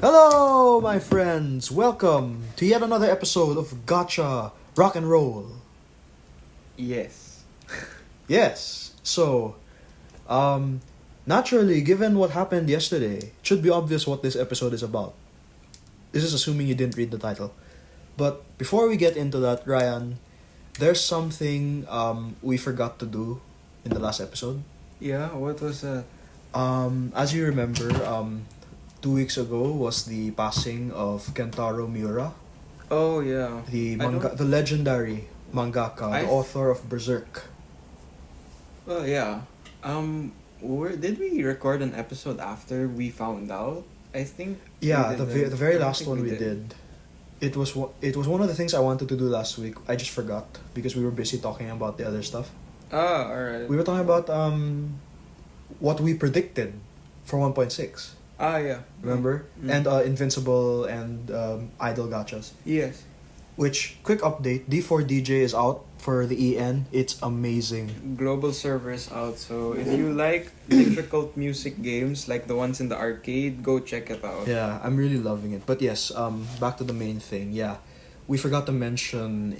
Hello, my friends! Welcome to yet another episode of Gacha Rock and Roll. Yes. Yes, so, naturally, given what happened yesterday, it should be obvious what this episode is about. This is assuming you didn't read the title. But before we get into that, Ryan, there's something we forgot to do in the last episode. Yeah, what was that? As you remember, 2 weeks ago was the passing of Kentaro Miura, Oh, yeah. the legendary mangaka, the author of Berserk. Well, yeah. Did we record an episode after we found out? I think. Yeah, we the didn't. very I don't last think one we did. It was one of the things I wanted to do last week. I just forgot because we were busy talking about the other stuff. Ah, alright. We were talking about what we predicted for 1.6. Ah, yeah. Remember? Mm. And Invincible and Idol Gachas. Yes. Which, quick update, D4DJ is out for the EN. It's amazing. Global servers out, so if you like difficult music games like the ones in the arcade, go check it out. Yeah, I'm really loving it. But yes, back to the main thing. Yeah, we forgot to mention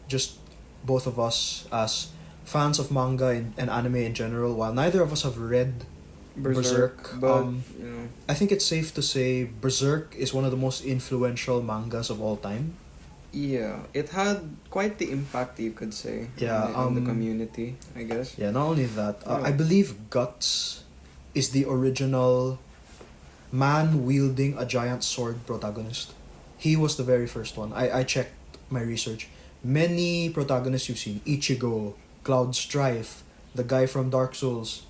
just both of us as fans of manga and anime in general. While neither of us have read Berserk, but I think it's safe to say Berserk is one of the most influential mangas of all time. yeah, it had quite the impact, you could say. Yeah, on the community, I guess. Yeah, not only that, Yeah. I believe Guts is the original man wielding a giant sword protagonist. He was the very first one. I checked my research. Many protagonists you've seen, Ichigo, Cloud Strife, the guy from Dark Souls,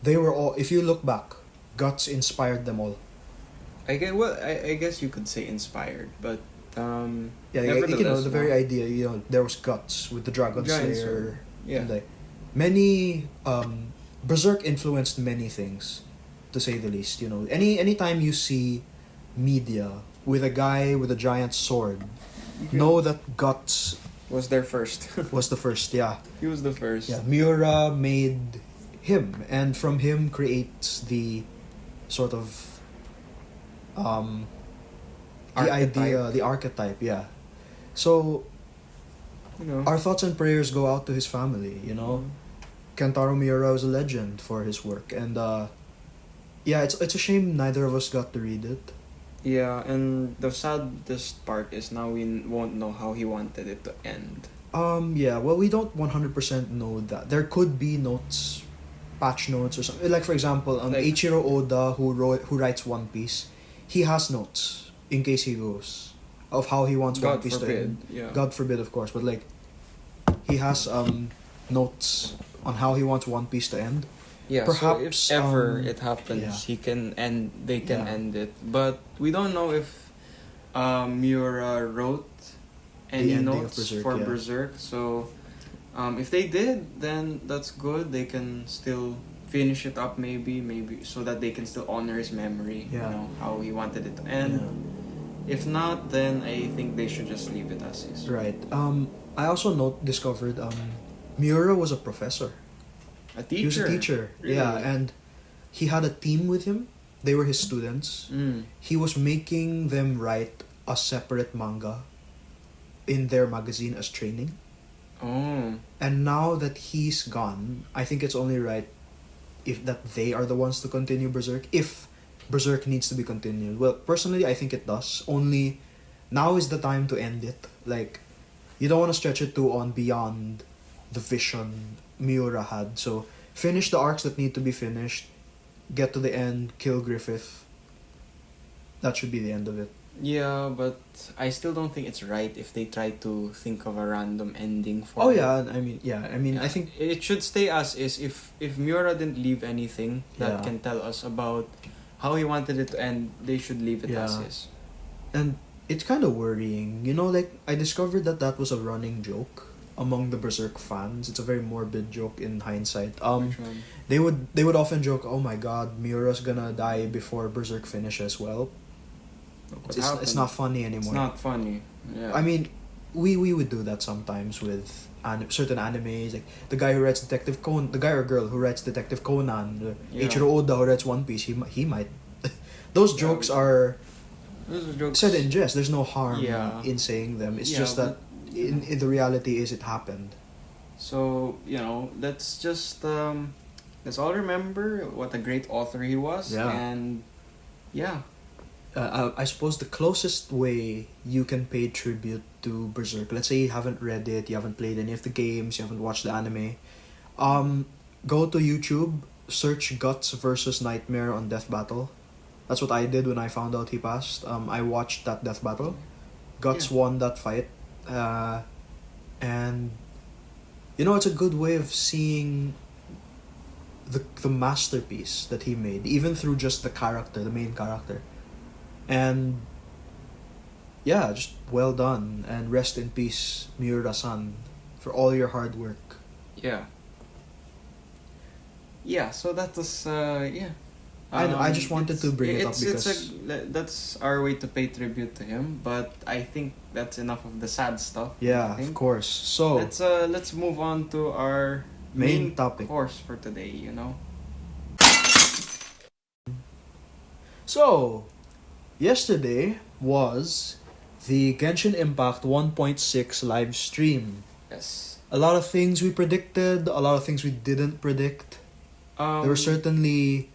they were all, if you look back, Guts inspired them all. I guess you could say inspired, but Yeah, nevertheless, the very idea, there was Guts with the Dragon Giant Slayer. sword. Yeah. And many, Berserk influenced many things, to say the least. Anytime you see media with a guy with a giant sword, know that Guts was there first. was the first. Yeah, He was the first. yeah. Miura made him, and from him creates the sort of the idea, the archetype. Yeah. So our thoughts and prayers go out to his family. Kentaro Miura was a legend for his work, and yeah, it's a shame neither of us got to read it. Yeah, and the saddest part is now we won't know how he wanted it to end. Yeah, well, we don't 100% know that. There could be notes, patch notes or something. Like, for example, Eiichiro Oda, who writes One Piece, he has notes in case he goes of how he wants One Piece to end. Yeah. God forbid, of course, but he has notes on how he wants One Piece to end. Yeah, Perhaps, so if ever it happens, yeah. they can end it. But we don't know if Miura wrote any ending of notes Berserk, for yeah. Berserk. So if they did, then that's good. They can still finish it up maybe so that they can still honor his memory. Yeah. How he wanted it to end. Yeah. If not, then I think they should just leave it as is. Right. I also discovered Miura was a professor. A teacher. He was a teacher. Really? Yeah, and he had a team with him. They were his students. He was making them write a separate manga in their magazine as training. Oh. And now that he's gone, I think it's only right that they are the ones to continue Berserk. If Berserk needs to be continued. Well, personally, I think it does. Only now is the time to end it. You don't want to stretch it too on beyond the vision Miura had. So, finish the arcs that need to be finished. Get to the end, kill Griffith. That should be the end of it. Yeah, but I still don't think it's right if they try to think of a random ending for Oh it. yeah, I think it should stay as is. If Miura didn't leave anything that Yeah. can tell us about how he wanted it to end, they should leave it as Yeah. is. and it's kind of worrying. I discovered that was a running joke among the Berserk fans. It's a very morbid joke in hindsight. Which one? They would often joke, "Oh my God, Miura's gonna die before Berserk finishes." Well, What it's happened? not funny anymore. It's not funny. Yeah. I mean, we would do that sometimes with certain animes, like the guy who writes Detective Conan, the guy or girl who writes Detective Conan, Yeah. Eiichiro Oda who writes One Piece. He might. Those jokes are Those are jokes. said in jest. There's no harm Yeah. in saying them. It's Yeah, just that in the reality is it happened. So, let's just let's all remember what a great author he was. Yeah. And yeah. I suppose the closest way you can pay tribute to Berserk, let's say you haven't read it, you haven't played any of the games, you haven't watched the anime, go to YouTube, search Guts versus Nightmare on Death Battle. That's what I did when I found out he passed. I watched that Death Battle. Guts won that fight. And it's a good way of seeing the masterpiece that he made, even through just the main character. And yeah, just well done, and rest in peace, Miura-san, for all your hard work. Yeah. Yeah, so that was I know, I just wanted to bring it up because that's our way to pay tribute to him, but I think that's enough of the sad stuff. yeah, of course. So let's move on to our main topic. course for today, So, yesterday was the Genshin Impact 1.6 live stream. Yes. A lot of things we predicted, a lot of things we didn't predict. There were certainly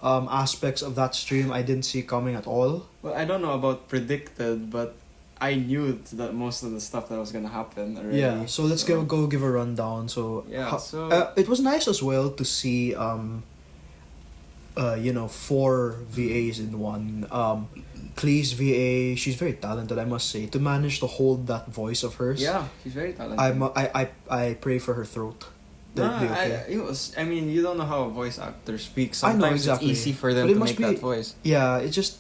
aspects of that stream I didn't see coming at all. Well, I don't know about predicted, but I knew that most of the stuff that was gonna happen already. Yeah, so let's go give a rundown. So Yeah, it was nice as well to see 4 VAs in one. Klee's VA, she's very talented, I must say, to manage to hold that voice of hers. Yeah, she's very talented. I pray for her throat. That'd be okay. You don't know how a voice actor speaks. I know, Sometimes exactly. it's easy for them But it to must make be- that voice. Yeah, it's just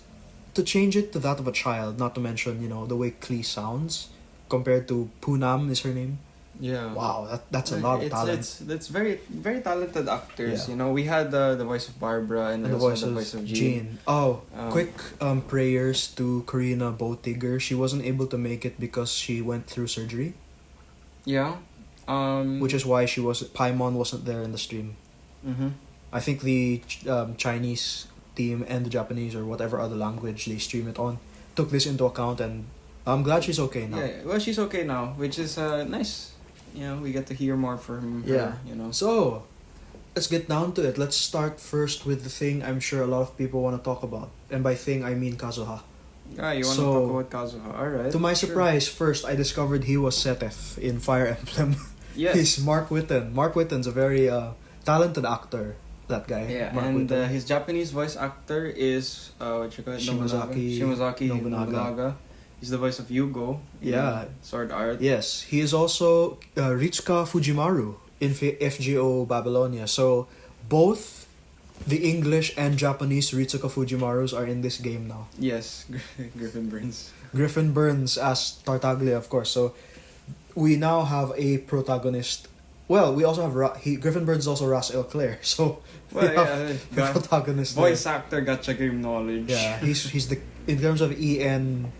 to change it to that of a child, not to mention, the way Klee sounds compared to Poonam is her name. Yeah. Wow, that's a lot of talent. It's very, very talented actors. Yeah. We had the voice of Barbara and And the also voice of Jean. Jean. Oh, Um, quick prayers to Karina Botiger. She wasn't able to make it because she went through surgery, Yeah. which is why Paimon wasn't there in the stream. Mm-hmm. I think the Chinese team and the Japanese or whatever other language they stream it on took this into account, and I'm glad she's okay now. Yeah. Well, she's okay now, which is nice. We get to hear more from Yeah. her. So, let's get down to it. Let's start first with the thing I'm sure a lot of people want to talk about. And by thing, I mean Kazuha. Yeah, you want to So, talk about Kazuha? All right. To my sure. surprise, first I discovered he was Seteth in Fire Emblem. Yes. He's Mark Whitten. Mark Whitten's a very talented actor, that guy. Yeah, Mark and Whitten. his Japanese voice actor is what you call it? Shimazaki Nobunaga. He's the voice of Yugo. in Yeah. Sword Art. Yes, he is also Ritsuka Fujimaru in FGO Babylonia. So, both the English and Japanese Ritsuka Fujimarus are in this game now. Yes, Griffin Burns. Griffin Burns as Tartaglia, of course. So, we now have a protagonist. Well, we also have Griffin Burns is also Ras El Claire. So, we Well, have yeah, the protagonist voice there. actor gacha game knowledge. Yeah, he's the in terms of EN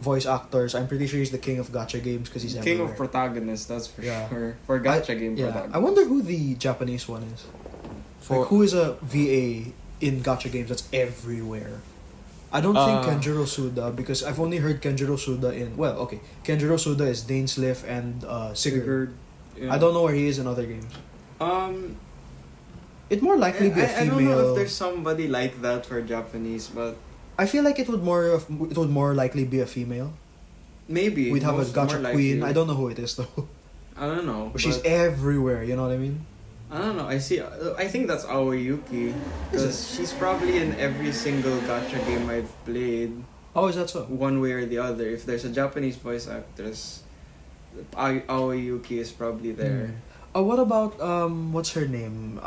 voice actors, I'm pretty sure he's the king of gacha games because he's king everywhere. of protagonists. That's for Yeah. sure. For gacha game Yeah, protagonists. I wonder who the Japanese one is. Like, who is a VA in gacha games that's everywhere? I don't think Kenjiro Suda, because I've only heard Kenjiro Suda in... Well, okay. Kenjiro Suda is Dainsleif and Sigurd. Yeah. I don't know where he is in other games. It'd more likely be a I female... don't know if there's somebody like that for Japanese, but I feel like it would more likely be a female. maybe We'd have a most- more gacha likely. queen. I don't know who it is though. I don't know. But she's but- everywhere, you know what I mean? I don't know. I think that's Aoyuki. Because she's probably in every single gacha game I've played, Oh, is that so? one way or the other. If there's a Japanese voice actress, Aoyuki is probably there. What about what's her name?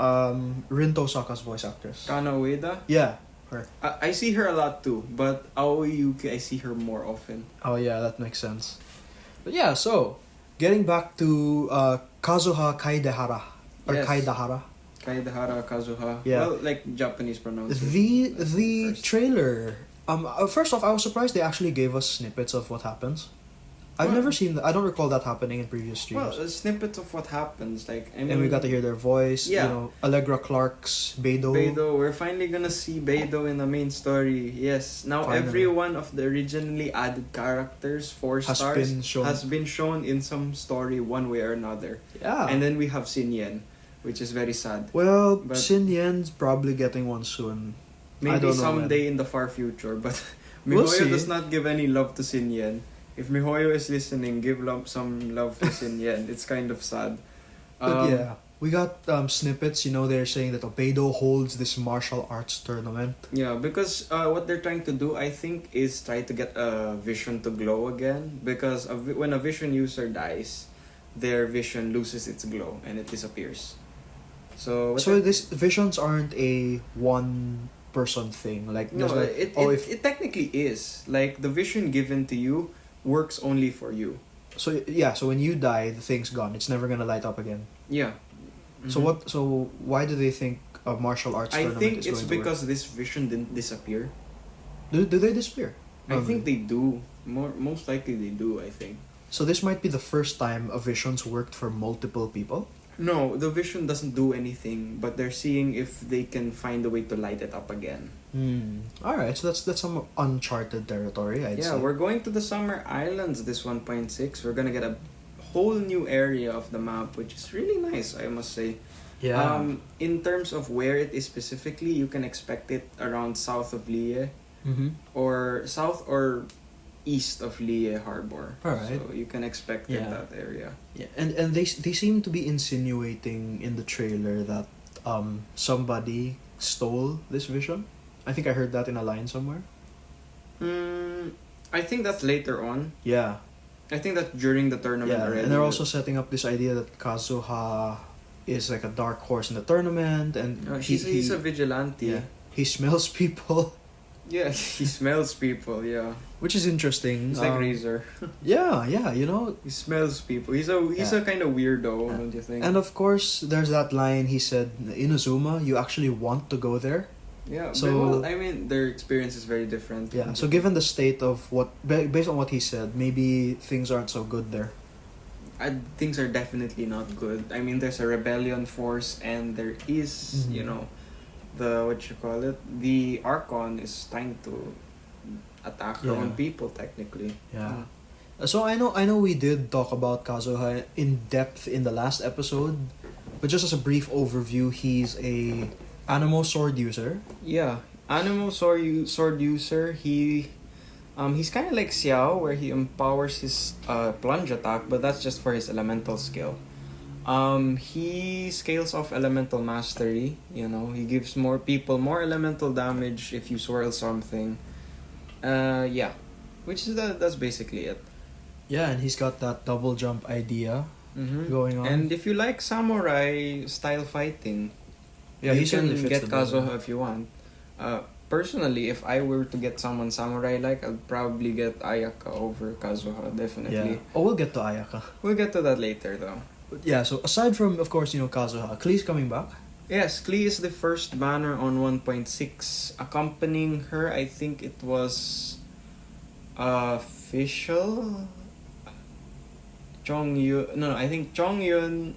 Rin Tosaka's voice actress. Kana Ueda? Yeah, her. I see her a lot too, but Aoyuki, I see her more often. Oh yeah, that makes sense. But yeah, so getting back to Kazuha Kaidehara or Yes. Kaidahara. Kaidahara Kazuha. Yeah. Well, like Japanese pronunciation. The First. trailer. First off, I was surprised they actually gave us snippets of what happens. I've Well- never seen that. I don't recall that happening in previous Well, streams. snippets of what happens. Like, I mean, And we got to hear their voice. Yeah. You know, Allegra Clark's Beidou. Beidou. We're finally gonna see Beidou in the main story. Yes. Now Finally. every one of the originally added characters, 4 Has stars, been shown. has been shown in some story one way or another. Yeah. And then we have Xin Yen, which is very sad. Well, But- Xin Yen's probably getting one soon. I Maybe don't know someday in the far future, but We'll MiHoYo see. does not give any love to Xin Yen. If MiHoYo is listening, give some love to Xin Yen. It's kind of sad. But yeah, we got snippets. You know, they're saying that Beidou holds this martial arts tournament. Yeah, because what they're trying to do, I think, is try to get a vision to glow again. Because when a vision user dies, their vision loses its glow and it disappears. So These visions aren't a one-person thing. Like, no, there's like, it technically is. Like, the vision given to you works only for you. so when you die, the thing's gone. It's never gonna light up again. Yeah. So Mhm. So why do they think a martial arts I tournament think is it's going to work? because this vision didn't disappear. Do they disappear? I think they do. Most likely they do, I think. So this might be the first time a vision's worked for multiple people. No, the vision doesn't do anything, but they're seeing if they can find a way to light it up again. All right, so that's some uncharted territory. I'd Yeah, say. we're going to the Summer Islands this 1.6. We're gonna get a whole new area of the map, which is really nice, I must say. Yeah. In terms of where it is specifically, you can expect it around south of Lie, Mm-hmm. or south or east of Lie Harbor. Alright. So you can expect Yeah. in that area. Yeah, and they seem to be insinuating in the trailer that somebody stole this vision. I think I heard that in a line somewhere. I think that's later on. Yeah. I think that's during the tournament Yeah, already. and they're also setting up this idea that Kazuha is like a dark horse in the tournament, and he's a vigilante. yeah, he smells people, Yeah, he smells people. Yeah, which is interesting. he's like Razor. Yeah, you know. He smells people. He's a kind of weirdo, Yeah. don't you think? And of course, there's that line he said, "Inazuma, you actually want to go there." yeah, so- well, I mean, their experience is very different. Yeah. So given the state of based on what he said, maybe things aren't so good there. Things are definitely not good. I mean, there's a rebellion force, and there is, Mhm. you know, the Archon is trying to attack her Yeah. own people, technically. Yeah. So I know we did talk about Kazuha in depth in the last episode, but just as a brief overview, he's a Anemo sword user. Yeah, animal sword user. He's kind of like Xiao, where he empowers his plunge attack, but that's just for his elemental skill. He scales off elemental mastery. You know, he gives more people more elemental damage if you swirl something. Yeah, which is that's basically it. Yeah, and he's got that double jump idea Mm-hmm. going on. And if you like samurai style fighting, yeah, you he certainly can fits get the bill. Kazuha if you want. Personally, if I were to get someone samurai like, I'd probably get Ayaka over Kazuha, definitely. Yeah. Oh, we'll get to Ayaka. We'll get to that later though. But yeah, so aside from, of course, Kazuha, Klee's coming back. Yes, Klee is the first banner on 1.6. Accompanying her, I think it was official. I think Chongyun,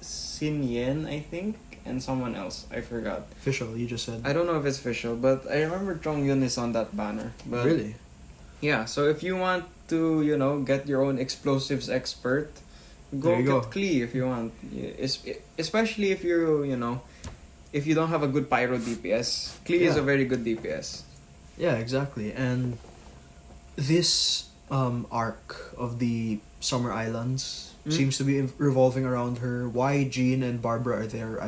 Xin Yen, I think, and someone else. I forgot. Official, you just said. I don't know if it's official, but I remember Chongyun is on that banner. But Really? yeah, so if you want to, get your own explosives expert, go There you get go. Klee if you want. Especially if if you don't have a good pyro DPS. Klee is Yeah. a very good DPS. Yeah, exactly. And this arc of the Summer Islands seems to be revolving around her. Why Jean and Barbara are there,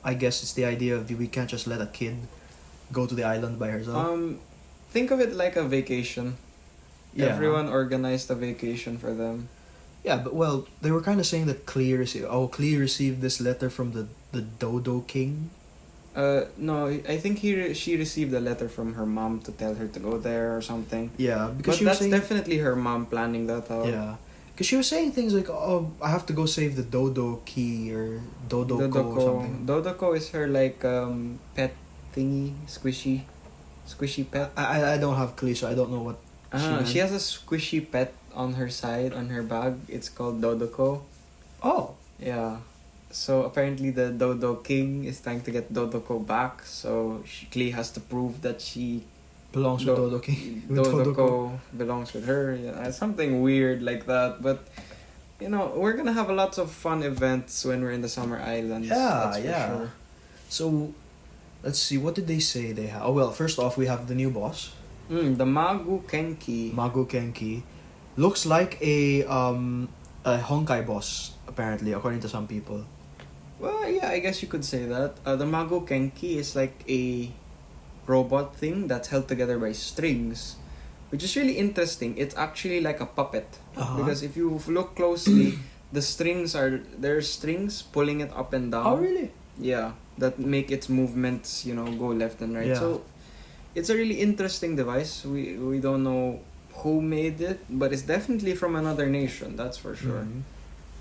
I guess it's the idea of we can't just let a kid go to the island by herself. Think of it like a vacation. Yeah. Everyone organized a vacation for them. Yeah, but well, they were kind of saying that Klee received this letter from the Dodo King. No, I think she received a letter from her mom to tell her to go there or something. Yeah, because But she was that's saying, definitely her mom planning that out. yeah, because she was saying things like, "Oh, I have to go save the Dodo Key or Dodoko or something." Dodoko is her pet thingy, squishy pet. I don't have Klee, so I don't know She has a squishy pet on her side, on her bag. It's called Dodoko. Oh. Yeah. So apparently the Dodo King is trying to get Dodoko back. So Klee has to prove that she Belongs with Dodo King. With Dodoko belongs with her. Yeah, something weird like that. But we're gonna have lots of fun events when we're in the Summer Islands. Yeah, that's for yeah. sure. So, let's see. What did they say they have? Oh well, first off, we have the new boss, The Magu Kenki. Magu Kenki. Looks like a Honkai boss, apparently, according to some people. Well, yeah, I guess you could say that. The Magu Kenki is like a robot thing that's held together by strings, which is really interesting. It's actually like a puppet. Because if you look closely, there's strings pulling it up and down. Oh, really? Yeah, that make its movements, go left and right. Yeah. So it's a really interesting device. We don't know who made it, but it's definitely from another nation, that's for sure. Mhm.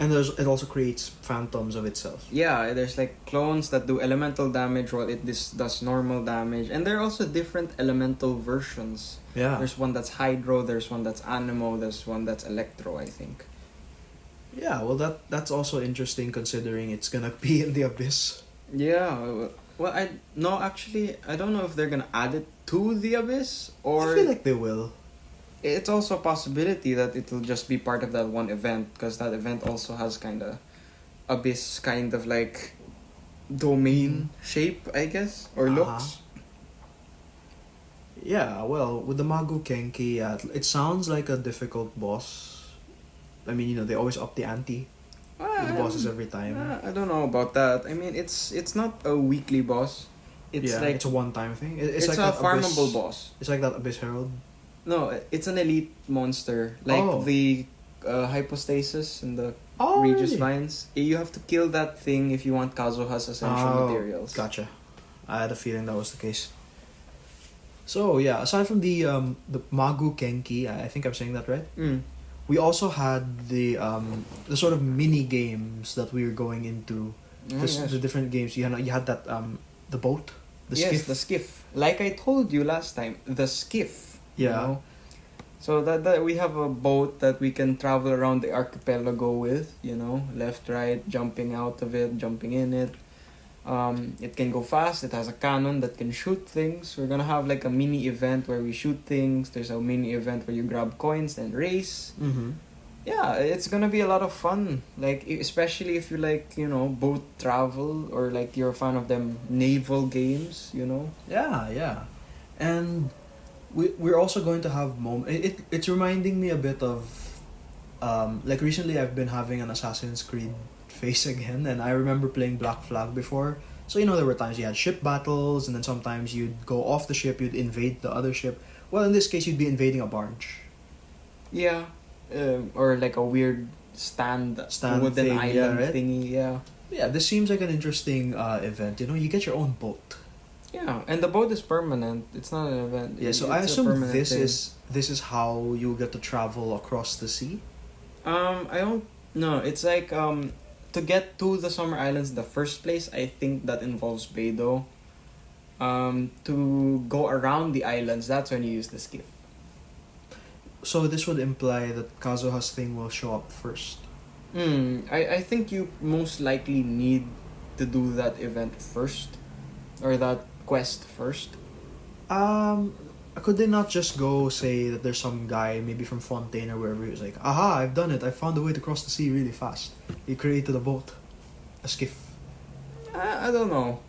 And it also creates phantoms of itself. Yeah, there's like clones that do elemental damage while it does normal damage. And there are also different elemental versions. Yeah. There's one that's Hydro, there's one that's Anemo, there's one that's Electro, I think. Yeah, well that's also interesting considering it's gonna be in the abyss. Yeah, well, I don't know if they're gonna add it to the Abyss, or I feel like they will. it's also a possibility that it'll just be part of that one event, because that event also has kind of Abyss kind of like domain shape, I guess, or looks. Yeah, well, with the Magu Kenki, it sounds like a difficult boss. I mean, they always up the ante with the bosses every time. I don't know about that. I mean, it's not a weekly boss. It's like it's a one-time thing. It's like a that farmable Abyss, boss. It's like that Abyss Herald. No, it's an elite monster, like the hypostasis and the Regis really? Vines. You have to kill that thing if you want Kazuha's essential materials. Gotcha. I had a feeling that was the case. So yeah, aside from the Magu Kenki, I think I'm saying that right. We also had the sort of mini games that we were going into. The different games. You had that the boat, skiff. The skiff. Like I told you last time, the skiff. Yeah. So that we have a boat that we can travel around the archipelago with. Left, right, jumping out of it, jumping in it. It can go fast. It has a cannon that can shoot things. We're gonna have like a mini event where we shoot things. There's a mini event where you grab coins and race. Mm-hmm. Yeah, it's gonna be a lot of fun. Like especially if you like boat travel, or like you're a fan of them naval games. Yeah, and we're also going to have it's reminding me a bit of like recently I've been having an Assassin's Creed face again, and I remember playing Black Flag before. So there were times you had ship battles, and then sometimes you'd go off the ship, you'd invade the other ship. Well, in this case, you'd be invading a barge. Yeah, or like a weird stand wooden thing, island right? thingy. Yeah. Yeah, this seems like an interesting event. You get your own boat. Yeah, and the boat is permanent. It's not an event. Yeah, so I assume this is how you get to travel across the sea. I don't know. It's like to get to the Summer Islands in the first place, I think that involves Beidou. To go around the islands, that's when you use the skiff. So this would imply that Kazuha's thing will show up first. I think you most likely need to do that event first, or that quest first. Could they not just go say that there's some guy maybe from Fontaine or wherever who's like, aha, I've done it, I found a way to cross the sea really fast. He created a boat, a skiff. I don't know.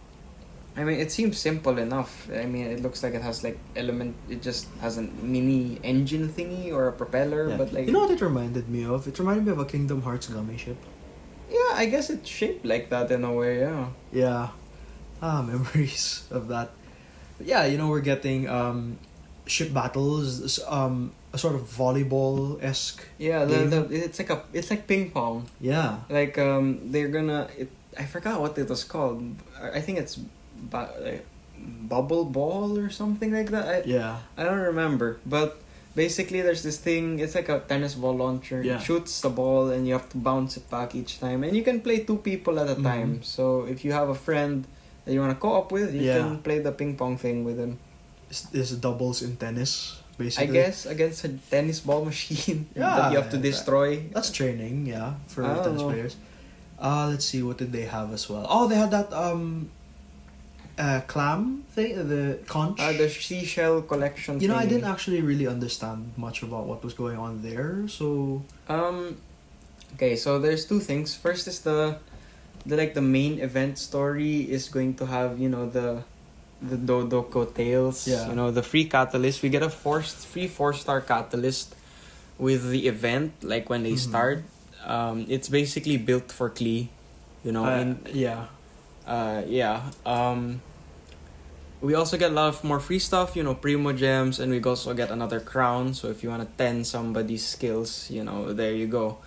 I mean, it seems simple enough. I mean, it looks like it has like it just has a mini engine thingy or a propeller, Yeah. but like... You know what it reminded me of? It reminded me of a Kingdom Hearts gummy ship. Yeah, I guess it's shaped like that in a way, yeah. Yeah. Memories of that. But yeah, we're getting ship battles, a sort of volleyball-esque. Yeah, it's like ping pong. Yeah. Like they're gonna I forgot what it was called. I think it's like bubble ball or something like that. I don't remember, but basically there's this thing. It's like a tennis ball launcher. Yeah. It shoots the ball and you have to bounce it back each time, and you can play 2 people at a time. So if you have a friend that you want to co-op with, you can play the ping pong thing with him. is doubles in tennis, I basically. guess against a tennis ball machine Yeah, that you have to destroy. That's training, yeah, for I don't tennis know. players. Let's see, what did they have as well? Oh, they had that clam thing, the conch. The seashell collection. You know, I thingy. didn't actually really understand much about what was going on there, so Okay, so there's two things. First is the main event story is going to have, you know, the Dodoko Tales. Yeah. You know, the free catalyst. We get a free 4-star catalyst with the event, like when they start. It's basically built for Klee. You know, yeah. We also get a lot of more free stuff, you know, Primo Gems, and we also get another crown. So if you want to 10 somebody's skills, you know, there you go.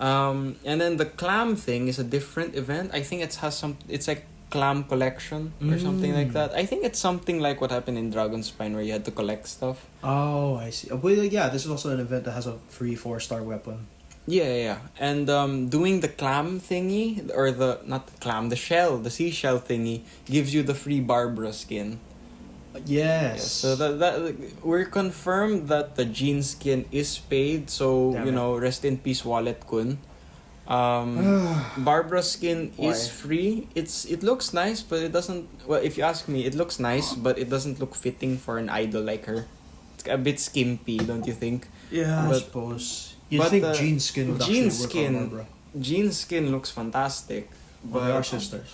And then the clam thing is a different event. I think it's like clam collection or something like that. I think it's something like what happened in Dragon Spine where you had to collect stuff. Oh, I see. Well, yeah, this is also an event that has a free 4-star weapon. Yeah. And doing the clam thingy, or the shell, the seashell thingy, gives you the free Barbara skin. Yes. So that we're confirmed that the Jean skin is paid. So Damn you it. know, rest in peace, Wallet Kun. Barbara's skin is free. It looks nice, but it doesn't. Well, if you ask me, it looks nice, but it doesn't look fitting for an idol like her. It's a bit skimpy, don't you think? Yeah, I But- suppose. You but think the Jean's skin would Jean actually work skin- on Barbara? Jean's skin looks fantastic, But they but are sisters.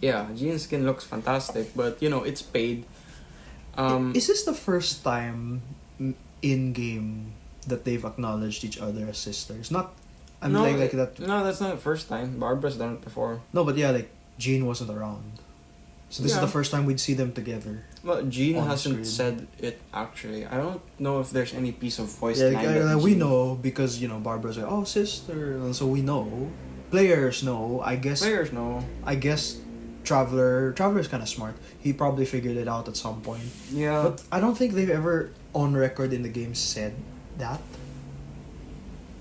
yeah, Jean's skin looks fantastic, but you know it's paid. Is this the first time in game that they've acknowledged each other as sisters? Not, I mean, like that. No, that's not the first time. Barbara's done it before. No, but yeah, like Jean wasn't around, so this is Yeah. the first time we'd see them together. Well, Jean On hasn't screen. said it actually. I don't know if there's any piece of voice Yeah, line that we Jean- know because Barbara's like, oh, sister, and so we know. Players know. I guess. Players know. I guess. Traveler's kind of smart. He probably figured it out at some point. Yeah. But I don't think they've ever on record in the game said that.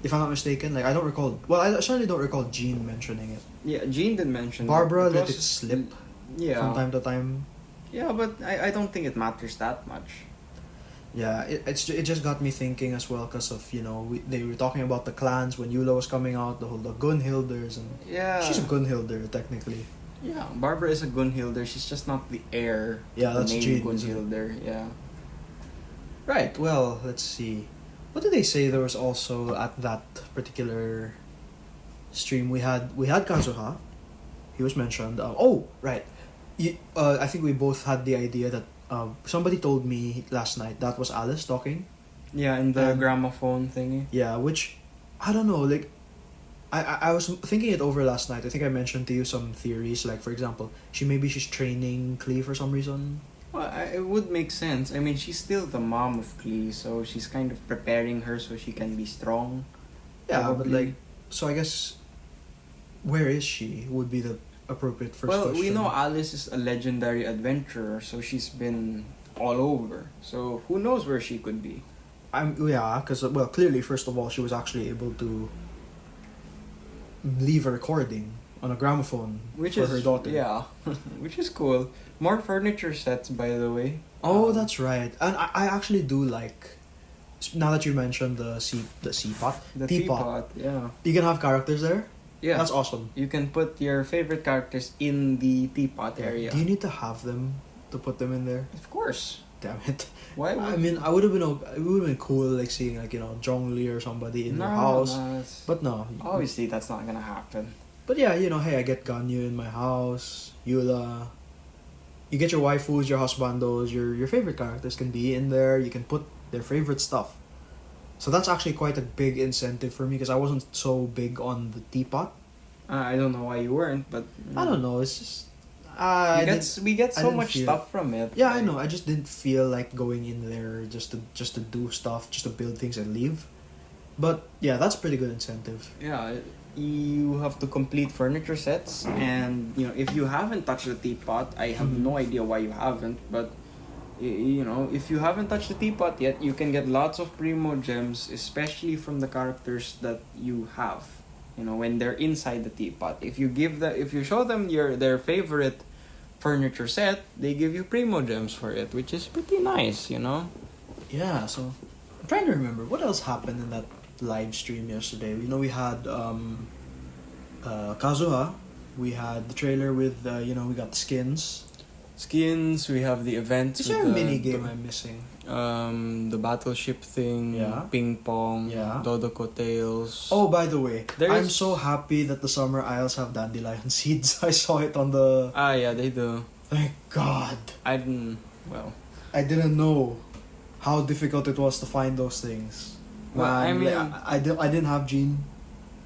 If I'm not mistaken, like I don't recall. Well, I certainly don't recall Jean mentioning it. Yeah, Jean did mention Barbara it. let it slip Yeah. from time to time. Yeah, but I don't think it matters that much. Yeah, it just got me thinking as well because of they were talking about the clans when Eula was coming out, the Gunhilders, and Yeah. she's a Gunhilder technically. Yeah, Barbara is a Gunhilder. She's just not the heir. Yeah, the that's name Jean, isn't it? Gunhilder. Yeah. Right. Well, let's see. What did they say? There was also at that particular stream we had Kazuha. He was mentioned. Right. I think we both had the idea that somebody told me last night that was Alice talking. Yeah, in the Um, gramophone thingy. Yeah, which I don't know. Like, I was thinking it over last night. I think I mentioned to you some theories. Like, for example, she's training Klee for some reason. Well, it would make sense. I mean, she's still the mom of Klee, so she's kind of preparing her so she can be strong. Yeah, but Probably. like, so I guess, where is she? Would be the appropriate first Well, question. we know Alice is a legendary adventurer, so she's been all over. So who knows where she could be? Because clearly, first of all, she was actually able to leave a recording on a gramophone Which for is her daughter. Yeah, which is cool. More furniture sets, by the way. Oh, that's right. And I actually do like. Now that you mentioned the teapot, The teapot. Yeah, you can have characters there. yeah. That's awesome. You can put your favorite characters in the teapot area. Do you need to have them to put them in there? Of course. Damn it. Why? I mean, it would have been cool like seeing Zhongli or somebody in no, your house. no, it's- But no. obviously that's not gonna happen. But yeah, hey, I get Ganyu in my house, Eula. You get your waifus, your husbandos, your favorite characters can be in there. You can put their favorite stuff. So that's actually quite a big incentive for me because I wasn't so big on the teapot. I don't know why you weren't, but I don't know. It's just we get I so didn't much feel- stuff from it. yeah, I know. I just didn't feel like going in there just to do stuff, just to build things and leave. But yeah, that's pretty good incentive. Yeah, you have to complete furniture sets, and if you haven't touched the teapot, I have no idea why you haven't. But if you haven't touched the teapot yet, you can get lots of primo gems, especially from the characters that you have. When they're inside the teapot, if you show them their favorite furniture set, they give you Primo Gems for it, which is pretty nice, you know? Yeah, so I'm trying to remember what else happened in that live stream yesterday. We had Kazuha, we had the trailer with we got the skins. Skins, we have the events. Is there a mini game I'm missing? The battleship thing, Yeah. ping pong, Yeah. Dodoko Tales. Oh, by the way, I'm There's- so happy that the Summer Isles have dandelion seeds. I saw it on the... Yeah, they do. Thank God. I didn't, well, I didn't know how difficult it was to find those things. Well, I Man, mean- I didn't have Gene,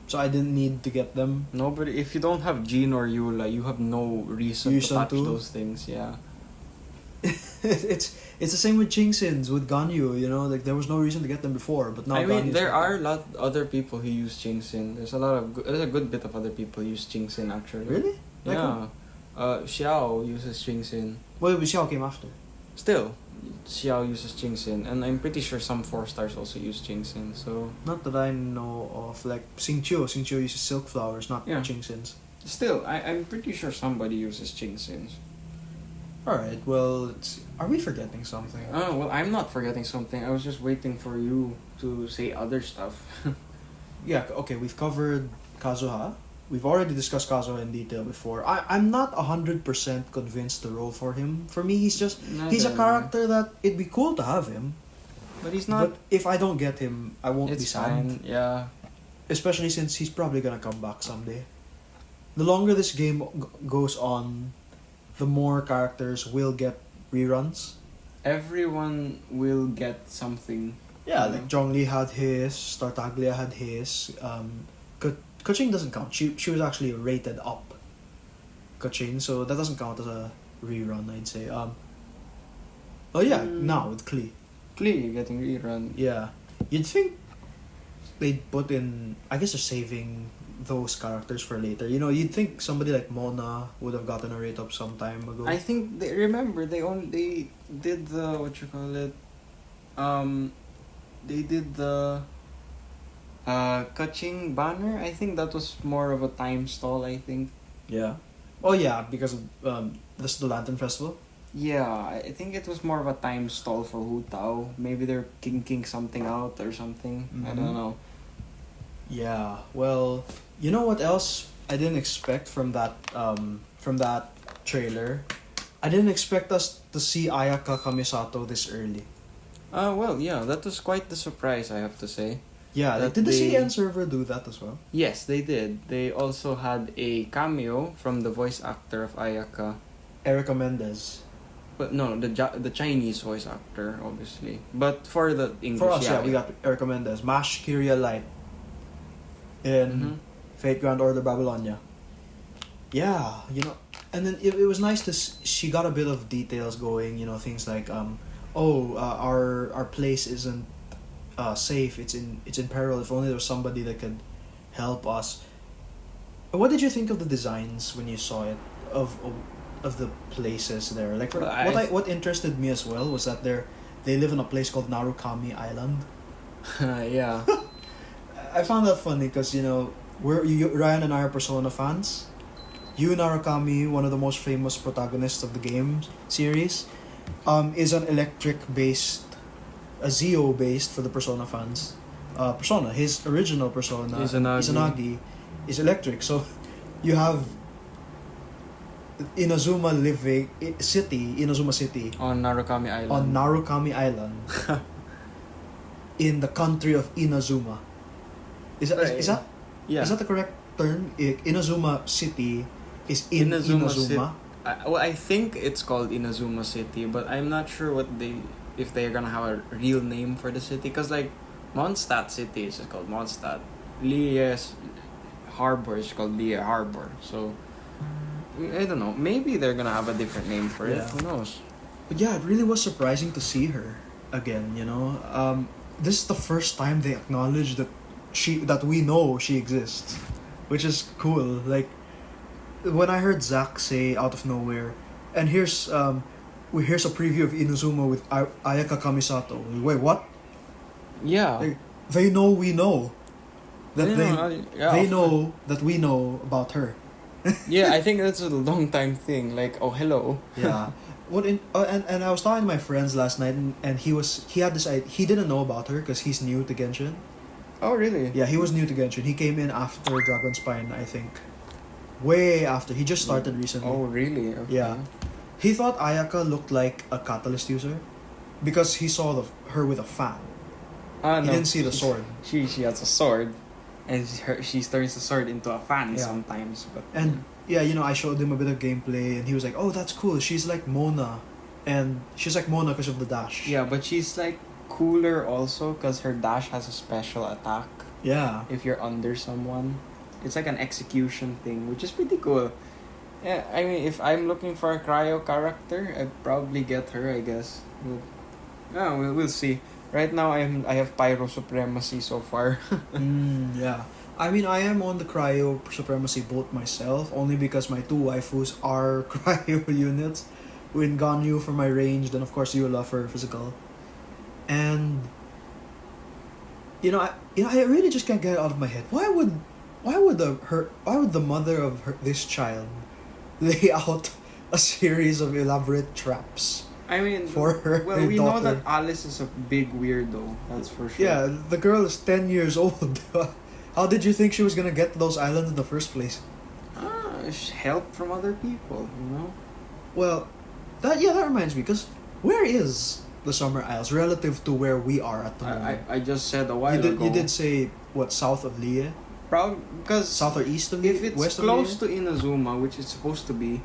so I didn't need to get them. nobody, if you don't have Jean or Yula, you have no reason to Reason touch to? those things, yeah. it's the same with Chingsins, with Ganyu, like there was no reason to get them before, but now I mean, Ganyu's there got are them. a lot other people who use Jingxin. There's a good bit of other people who use Jingxin actually. Really? Like Yeah. Xiao uses Jingxin. Well, Xiao came after. Still, Xiao uses Jingxin, and I'm pretty sure some 4-stars also use Jingxin. So Not that I know of, like Xingqiu uses silk flowers, not Yeah. Chingsins. still, I'm pretty sure somebody uses Jingxins. Alright, well, are we forgetting something? Oh well, I'm not forgetting something. I was just waiting for you to say other stuff. Yeah, okay, we've covered Kazuha. We've already discussed Kazuha in detail before. I'm not 100% convinced the role for him. For me, he's a character that it'd be cool to have him. But he's not. But if I don't get him, I won't be It's sad. fine. Yeah. Especially since he's probably gonna come back someday. The longer this game goes on, the more characters will get reruns. Everyone will get something. Yeah, Mhm. like Zhongli had his, Tartaglia had his. Kuching doesn't count. She was actually rated up. Kuching, so that doesn't count as a rerun, I'd say. Oh yeah, now with Klee. Klee getting rerun. Yeah, you'd think they'd put in. I guess they're saving those characters for later. You'd think somebody like Mona would have gotten a rate up some time ago. I think they did the what you call it. They did the Kaching banner. I think that was more of a time stall. I think. Yeah. Oh yeah, because of this the Lantern Festival. Yeah, I think it was more of a time stall for Hu Tao. Maybe they're kinking something out or something. I Mhm. don't know. Yeah. Well, you know what else I didn't expect from that trailer? I didn't expect us to see Ayaka Kamisato this early. Well, yeah, that was quite the surprise, I have to say. Yeah, That did the they- CN server do that as well? Yes, they did. They also had a cameo from the voice actor of Ayaka. Erica Mendez. But no, the Chinese voice actor, obviously. But for the English, For us, yeah, we got Erica Mendez. Mash Kyria Light in Mhm. Fate Grand Order Babylonia. Yeah, and then it was nice to she got a bit of details going, things like our place isn't safe, it's in peril. If only there was somebody that could help us. What did you think of the designs when you saw it of the places there? Like Well, what interested me as well was that they live in a place called Narukami Island. yeah. I found that funny because Ryan and I are Persona fans. Yu Narukami, one of the most famous protagonists of the game series, is an a Zio based for the Persona fans. Persona, his original Persona, Izanagi, is electric. So you have Inazuma City On Narukami Island. on Narukami Island in the country of Inazuma. Is that Yeah. is that the correct term? Inazuma City is in Inazuma. I think it's called Inazuma City, but I'm not sure if they're gonna have a real name for the city. Cause like Mondstadt City is just called Mondstadt. Lie's Harbor is called Lie Harbor. So I don't know. Maybe they're gonna have a different name for it. Yeah. Who knows? But yeah, it really was surprising to see her again. This is the first time they acknowledge that we know she exists, which is cool. Like when I heard Zach say out of nowhere, and here's a preview of Inazuma with Ayaka Kamisato. Wait, what? Yeah. They know we know that they of know that we know about her. Yeah, I think that's a long time thing. Like, oh, hello. Yeah. And I was talking to my friends last night, and he had this idea. He didn't know about her because he's new to Genshin. Oh, really? Yeah, he was new to Genshin. He came in after Dragon Spine, I think. Way after. He just started recently. Oh, really? Okay. Yeah. He thought Ayaka looked like a catalyst user because he saw her with a fan. Ah, He no. didn't see the sword. She has a sword, and she turns the sword into a fan Yeah. sometimes. But And yeah, I showed him a bit of gameplay, and he was like, "Oh, that's cool. She's like Mona, and she's like Mona because of the dash." yeah, but she's like cooler also because her dash has a special attack. Yeah. If you're under someone, it's like an execution thing, which is pretty cool. Yeah, I mean, if I'm looking for a cryo character, I'd probably get her, I guess. We'll see. Right now, I have Pyro Supremacy so far. Yeah. I mean, I am on the Cryo Supremacy boat myself, only because my two waifus are Cryo units. With Ganyu for my range, then of course Eula for physical. And I really just can't get it out of my head. Why would the mother of this child lay out a series of elaborate traps I mean, for her well, we know daughter? that Alice is a big weirdo. That's for sure. Yeah, the girl is 10 years old. How did you think she was gonna get to those islands in the first place? Help from other people, you know. Well, that reminds me, because where is the Summer Isles relative to where we are at the moment? I just said a while ago. You did say what, south of Lie? Because South or east of Lie? if it's West close of Lie? to Inazuma, which it's supposed to be,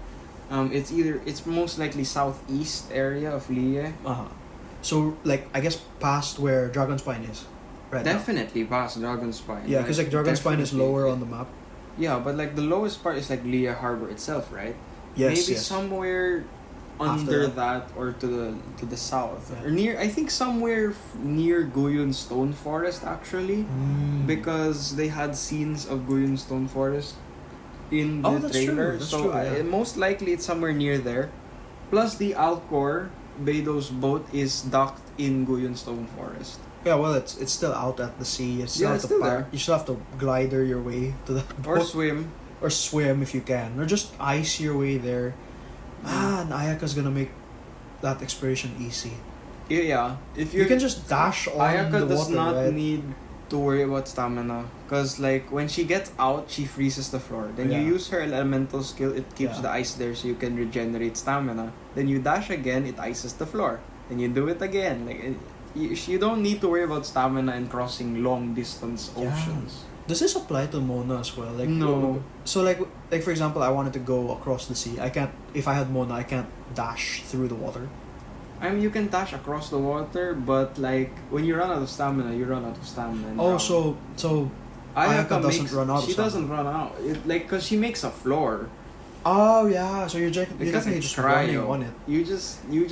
it's most likely southeast area of Lie. Uh-huh. So like I guess past where Dragon Spine is. Right. now. Definitely past Dragon Spine. Yeah, because like Dragon Spine is definitely. lower on the map. Yeah, but like the lowest part is like Lia Harbor itself, right? Yes, Maybe yes. somewhere under that or to the south Yeah. or near. I think somewhere near Guyun Stone Forest actually, because they had scenes of Guyun Stone Forest in the that's true, trailer. that's So true, yeah. most likely it's somewhere near there. Plus the Alcor Beido's boat is docked in Guyun Stone Forest. Yeah, well, it's still out at the sea. You still Yeah, have it's to still there. You still have to glider your way to the Or boat. swim. Or swim if you can, or just ice your way there. Man, Ayaka's gonna make that exploration easy. Yeah, if You can just dash on Ayaka the does water, not right? need to worry about stamina because like when she gets out she freezes the floor, then you Yeah. use her elemental skill, it keeps Yeah. the ice there so you can regenerate stamina, then you dash again, it ices the floor, then you do it again, like you don't need to worry about stamina and crossing long distance Yeah. oceans. Does this apply to Mona as well? Like No. So like for example, I wanted to go across the sea. I can't. If I had Mona, I can't dash through the water. I mean you can dash across the water, but like when you run out of stamina, you run out of stamina and Oh, drown. so Ayaka doesn't makes, run out of she stamina. doesn't run out, because she makes a floor. oh yeah. So you're Because definitely it's just running cryo. on it. You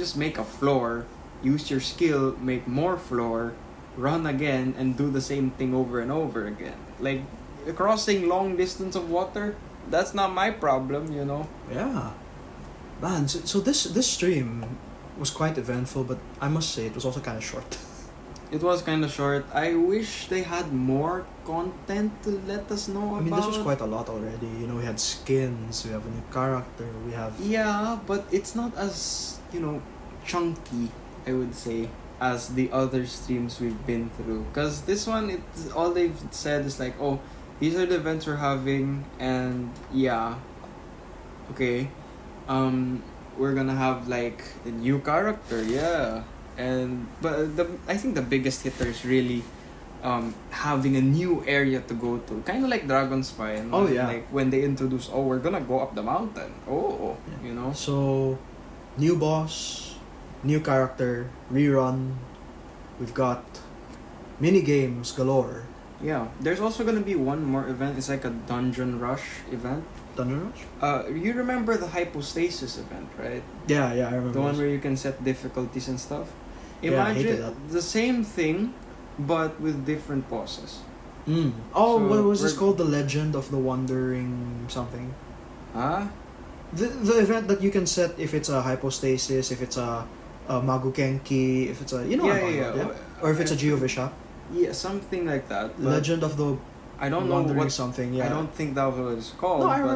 just make a floor, use your skill, make more floor, run again, and do the same thing over and over again. Like crossing long distance of water, that's not my problem, you know. Yeah. Man, so this stream was quite eventful, but I must say it was also kind of short. It was kind of short. I wish they had more content to let us know I mean, about. this was quite a lot already. We had skins, we have a new character, we have... Yeah, but it's not as, chunky, I would say, as the other streams we've been through. Because this one, all they've said is like, oh, these are the events we're having, and yeah, okay, we're gonna have like a new character, yeah. But I think the biggest hitter is really having a new area to go to, kind of like Dragon Spine. Oh, yeah. Like when they introduce, oh, we're gonna go up the mountain. Oh, Yeah. So, new boss, new character, rerun. We've got mini games galore. Yeah. There's also gonna be one more event. It's like a dungeon rush event. Dungeon Rush? You remember the hypostasis event, right? Yeah, I remember. The one this. where you can set difficulties and stuff. Yeah, I hated Imagine that. the same thing, but with different bosses. Oh, So, what was this we're- called? The Legend of the Wandering something. Huh? The event that you can set if it's a hypostasis, if it's a Magukenki, if it's a what I'm talking about, or if it's a Geovisha. Yeah, something like that. But Legend of the I don't know laundering what something. Yeah. I don't think that was what it's called. No, I but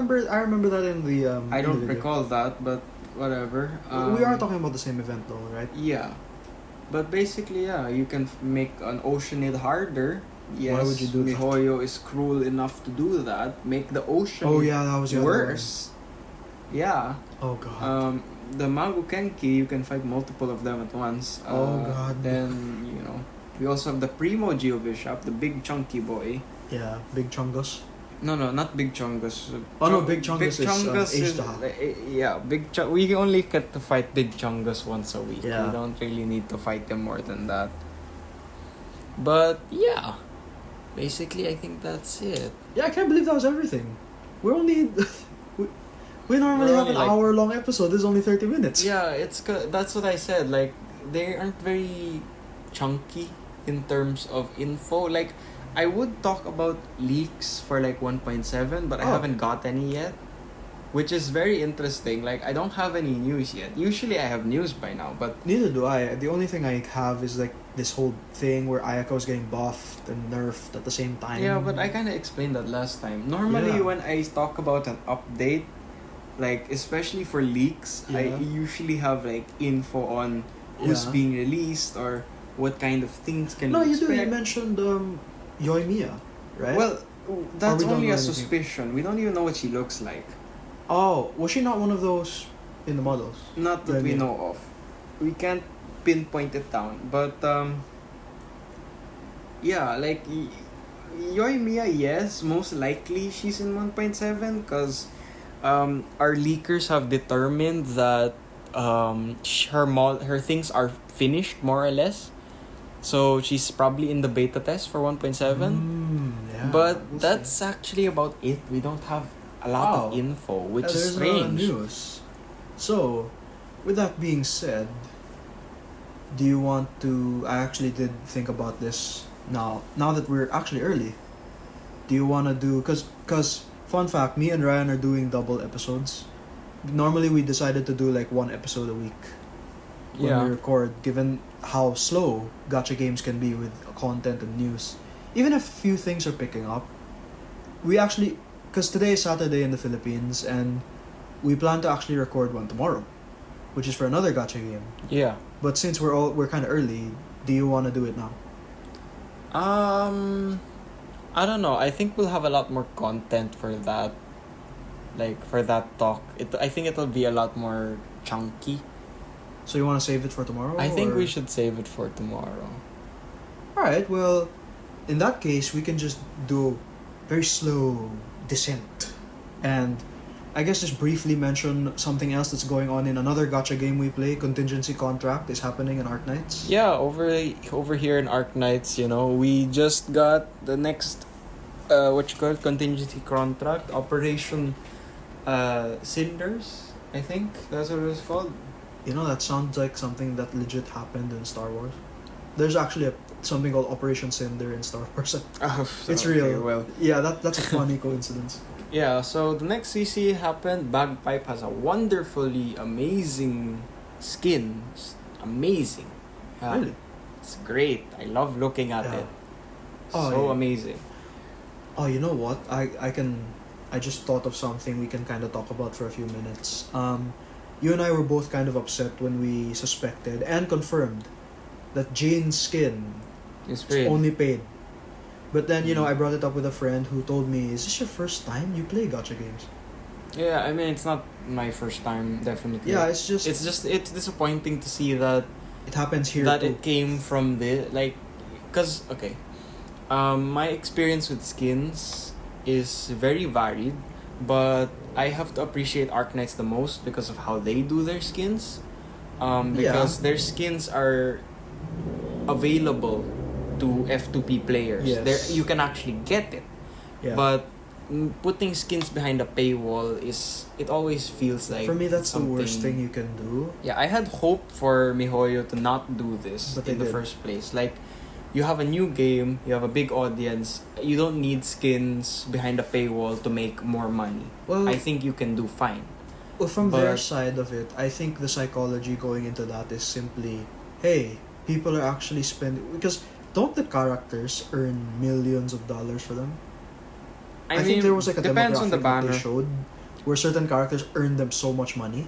remember that in the. I in don't the video. recall that, but whatever. We are talking about the same event, though, right? Yeah, but basically, yeah, you can make an oceanid harder. Yes, Why would you do that? MiHoYo is cruel enough to do that. Make the ocean Oh yeah, that was the other worse. Yeah. one. Oh god. The Magukenki, you can fight multiple of them at once. Oh, God. Then, we also have the Primo Geobishop, the big chunky boy. Yeah, Big Chungus. No, not Big Chungus. Oh no, Big Chungus is H-Daha. Yeah, we only get to fight Big Chungus once a week. Yeah. We don't really need to fight them more than that. But, yeah. Basically, I think that's it. Yeah, I can't believe that was everything. We're only. we normally We're have only an like- hour-long episode. This is only 30 minutes. Yeah, that's what I said. Like, they aren't very chunky in terms of info. Like, I would talk about leaks for like 1.7, but I Oh. haven't got any yet, which is very interesting. Like, I don't have any news yet. Usually, I have news by now, but Neither do I. The only thing I have is like this whole thing where Ayako's getting buffed and nerfed at the same time. yeah, but I kind of explained that last time. Normally, Yeah. when I talk about an update, like especially for leaks, I Yeah. usually have like info on who's Yeah. being released or what kind of things can No, we you do. expect. You mentioned Yoimiya, right? Well, that's we don't only know a anything? suspicion. We don't even know what she looks like. Oh, was she not one of those in the models? Not that we Yeah. know of. We can't pinpoint it down. But, yeah, like, Yoimiya, yes, most likely she's in 1.7 because our leakers have determined that her things are finished, more or less. So she's probably in the beta test for 1.7. Yeah, But we'll that's see. actually about it. We don't have a lot of Oh. info, which Yeah, is there's a lot of strange. news. So, with that being said, do you want to? I actually did think about this now. Now that we're actually early, do you want to do? Cause fun fact, me and Ryan are doing double episodes. Normally, we decided to do like one episode a week when we record, given how slow gacha games can be with content and news. Even if few things are picking up, we actually, because today is Saturday in the Philippines, and we plan to actually record one tomorrow, which is for another gacha game. Yeah. But since we're kind of early, do you want to do it now? I don't know. I think we'll have a lot more content for that. Like for that talk, I think it'll be a lot more chunky. So you want to save it for tomorrow? I think or- we should save it for tomorrow. All right. Well, in that case, we can just do a very slow descent, and I guess just briefly mention something else that's going on in another gacha game we play. Contingency Contract is happening in Arc Knights. Yeah, over here in Arc Knights, we just got the next contingency contract, Operation Cinders, I think that's what it was called. You know, that sounds like something that legit happened in Star Wars. There's actually something called Operation Cinder in Star Wars. It's real. Well, Yeah, that's a funny coincidence. yeah. So the next CC happened. Bagpipe has a wonderfully amazing skin. It's amazing. Yeah, Really? it's great. I love looking at Yeah. it. Oh, So yeah. amazing. Oh, you know what? I just thought of something we can kind of talk about for a few minutes. You and I were both kind of upset when we suspected and confirmed that Jane's skin It's is great. only paid. But then, Mm. I brought it up with a friend who told me, is this your first time you play gacha games? Yeah, I mean it's not my first time, definitely. Yeah, it's disappointing to see that it happens here that too. it came from because my experience with skins is very varied, but I have to appreciate Arc Knights the most because of how they do their skins, because their skins are available to F2P players. Yes. You can actually get it, Yeah. but putting skins behind a paywall it always feels like For me, that's the worst something- thing you can do. Yeah, I had hope for MiHoYo to not do this But in they the did. first place. Like, you have a new game, you have a big audience, you don't need skins behind a paywall to make more money. Well, I think you can do fine. Well, from their But- side of it, I think the psychology going into that is simply, hey, people are actually spending, because don't the characters earn millions of dollars for them? I think there was like a depends on the demographic that banner. they showed where certain characters earned them so much money.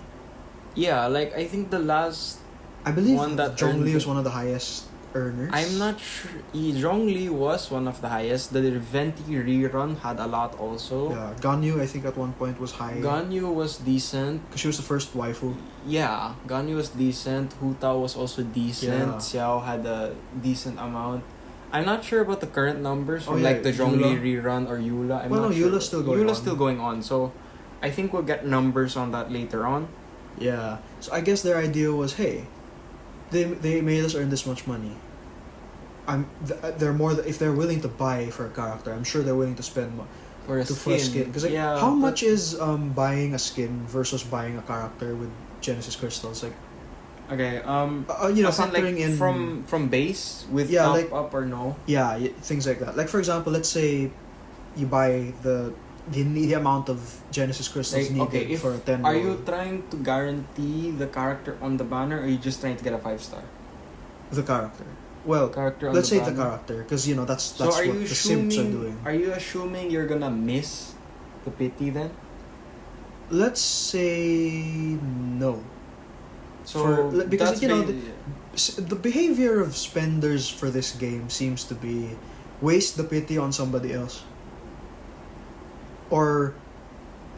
Yeah, like I think the last I believe one that Zhongli earned was one of the highest earners. I'm not sure. Zhongli was one of the highest. The Venti rerun had a lot also. Yeah, Ganyu I think at one point was high. Ganyu was decent. Because she was the first waifu. Yeah, Ganyu was decent. Hu Tao was also decent. Yeah. Xiao had a decent amount. I'm not sure about the current numbers from yeah, like the Zhongli Eula. rerun or Eula. I'm Well, not no, sure. Eula's still going Eula's on. still going on. So I think we'll get numbers on that later on. Yeah. So I guess their idea was, hey, they made us earn this much money. They're more if they're willing to buy for a character, I'm sure they're willing to spend For a for a skin. Because like, yeah, how but- much is buying a skin versus buying a character with Genesis crystals? Like, Okay. you know, as in, factoring like, in from base with Yeah, top like- up or no. yeah, things like that. Like for example, let's say you buy the amount of Genesis crystals Like, needed okay, if for a 10 are roll. you trying to guarantee the character on the banner, or are you just trying to get a 5-star the character? Well, character? On let's the say the banner? character, because you know that's So what are you the simps are doing. assuming? Are you assuming you're gonna miss the pity then? Let's say no. So because, that's you know, really- The behavior of spenders for this game seems to be waste the pity on somebody else, or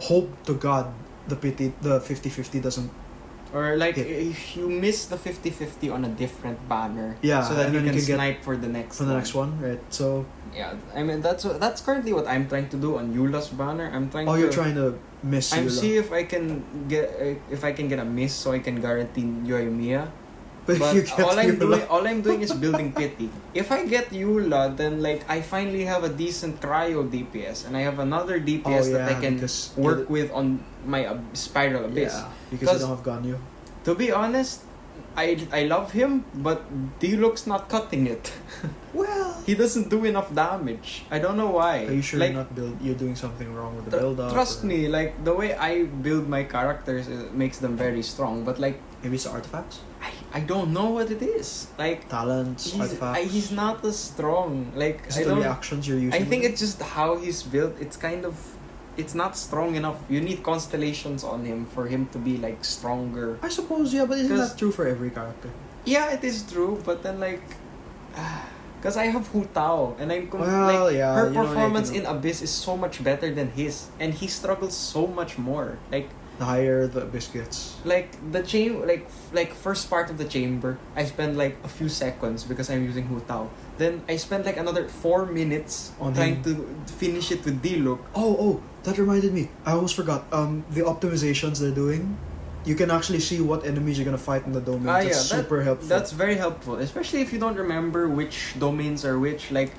hope to God the 50-50 doesn't. or like Yeah. if you miss the 50-50 on a different banner, Yeah, so that and you then can you can get snipe for the next For the next one, right? So, Yeah, I mean that's currently what I'm trying to do on Eula's banner. I'm trying. you're trying to miss I'm Eula. see if I can get a miss so I can guarantee Yoimiya. But But if you get all I'm doing is building pity. If I get Eula, then like I finally have a decent cryo DPS, and I have another DPS that I can because work with on my spiral abyss. Yeah, because you Because- don't have Ganyu. To be honest, I love him, but Diluc's not cutting it. Well, He doesn't do enough damage. I don't know why. are you sure Like, you're doing something wrong with the build up? trust me, like the way I build my characters makes them very strong. But like Maybe it's the artifacts, I don't know what it is. Like talents, artifacts. he's not as strong. Like Is I it the don't. reactions you're using? I think with it's just how he's built. It's not strong enough. You need constellations on him for him to be like stronger. I suppose, yeah, but isn't 'Cause- that true for every character? Yeah, it is true. But then like, because I have Hu Tao and I'm Well, like yeah, her you know, like, performance you know. in Abyss is so much better than his, and he struggles so much more. The higher the biscuits. Like the like first part of the chamber, I spend like a few seconds because I'm using Hu Tao. Then I spend like another 4 minutes On trying him. to finish it with Diluc. Oh, that reminded me. I almost forgot. The optimizations they're doing, you can actually see what enemies you're gonna fight in the domains. That's super helpful. That's very helpful, especially if you don't remember which domains are which. Like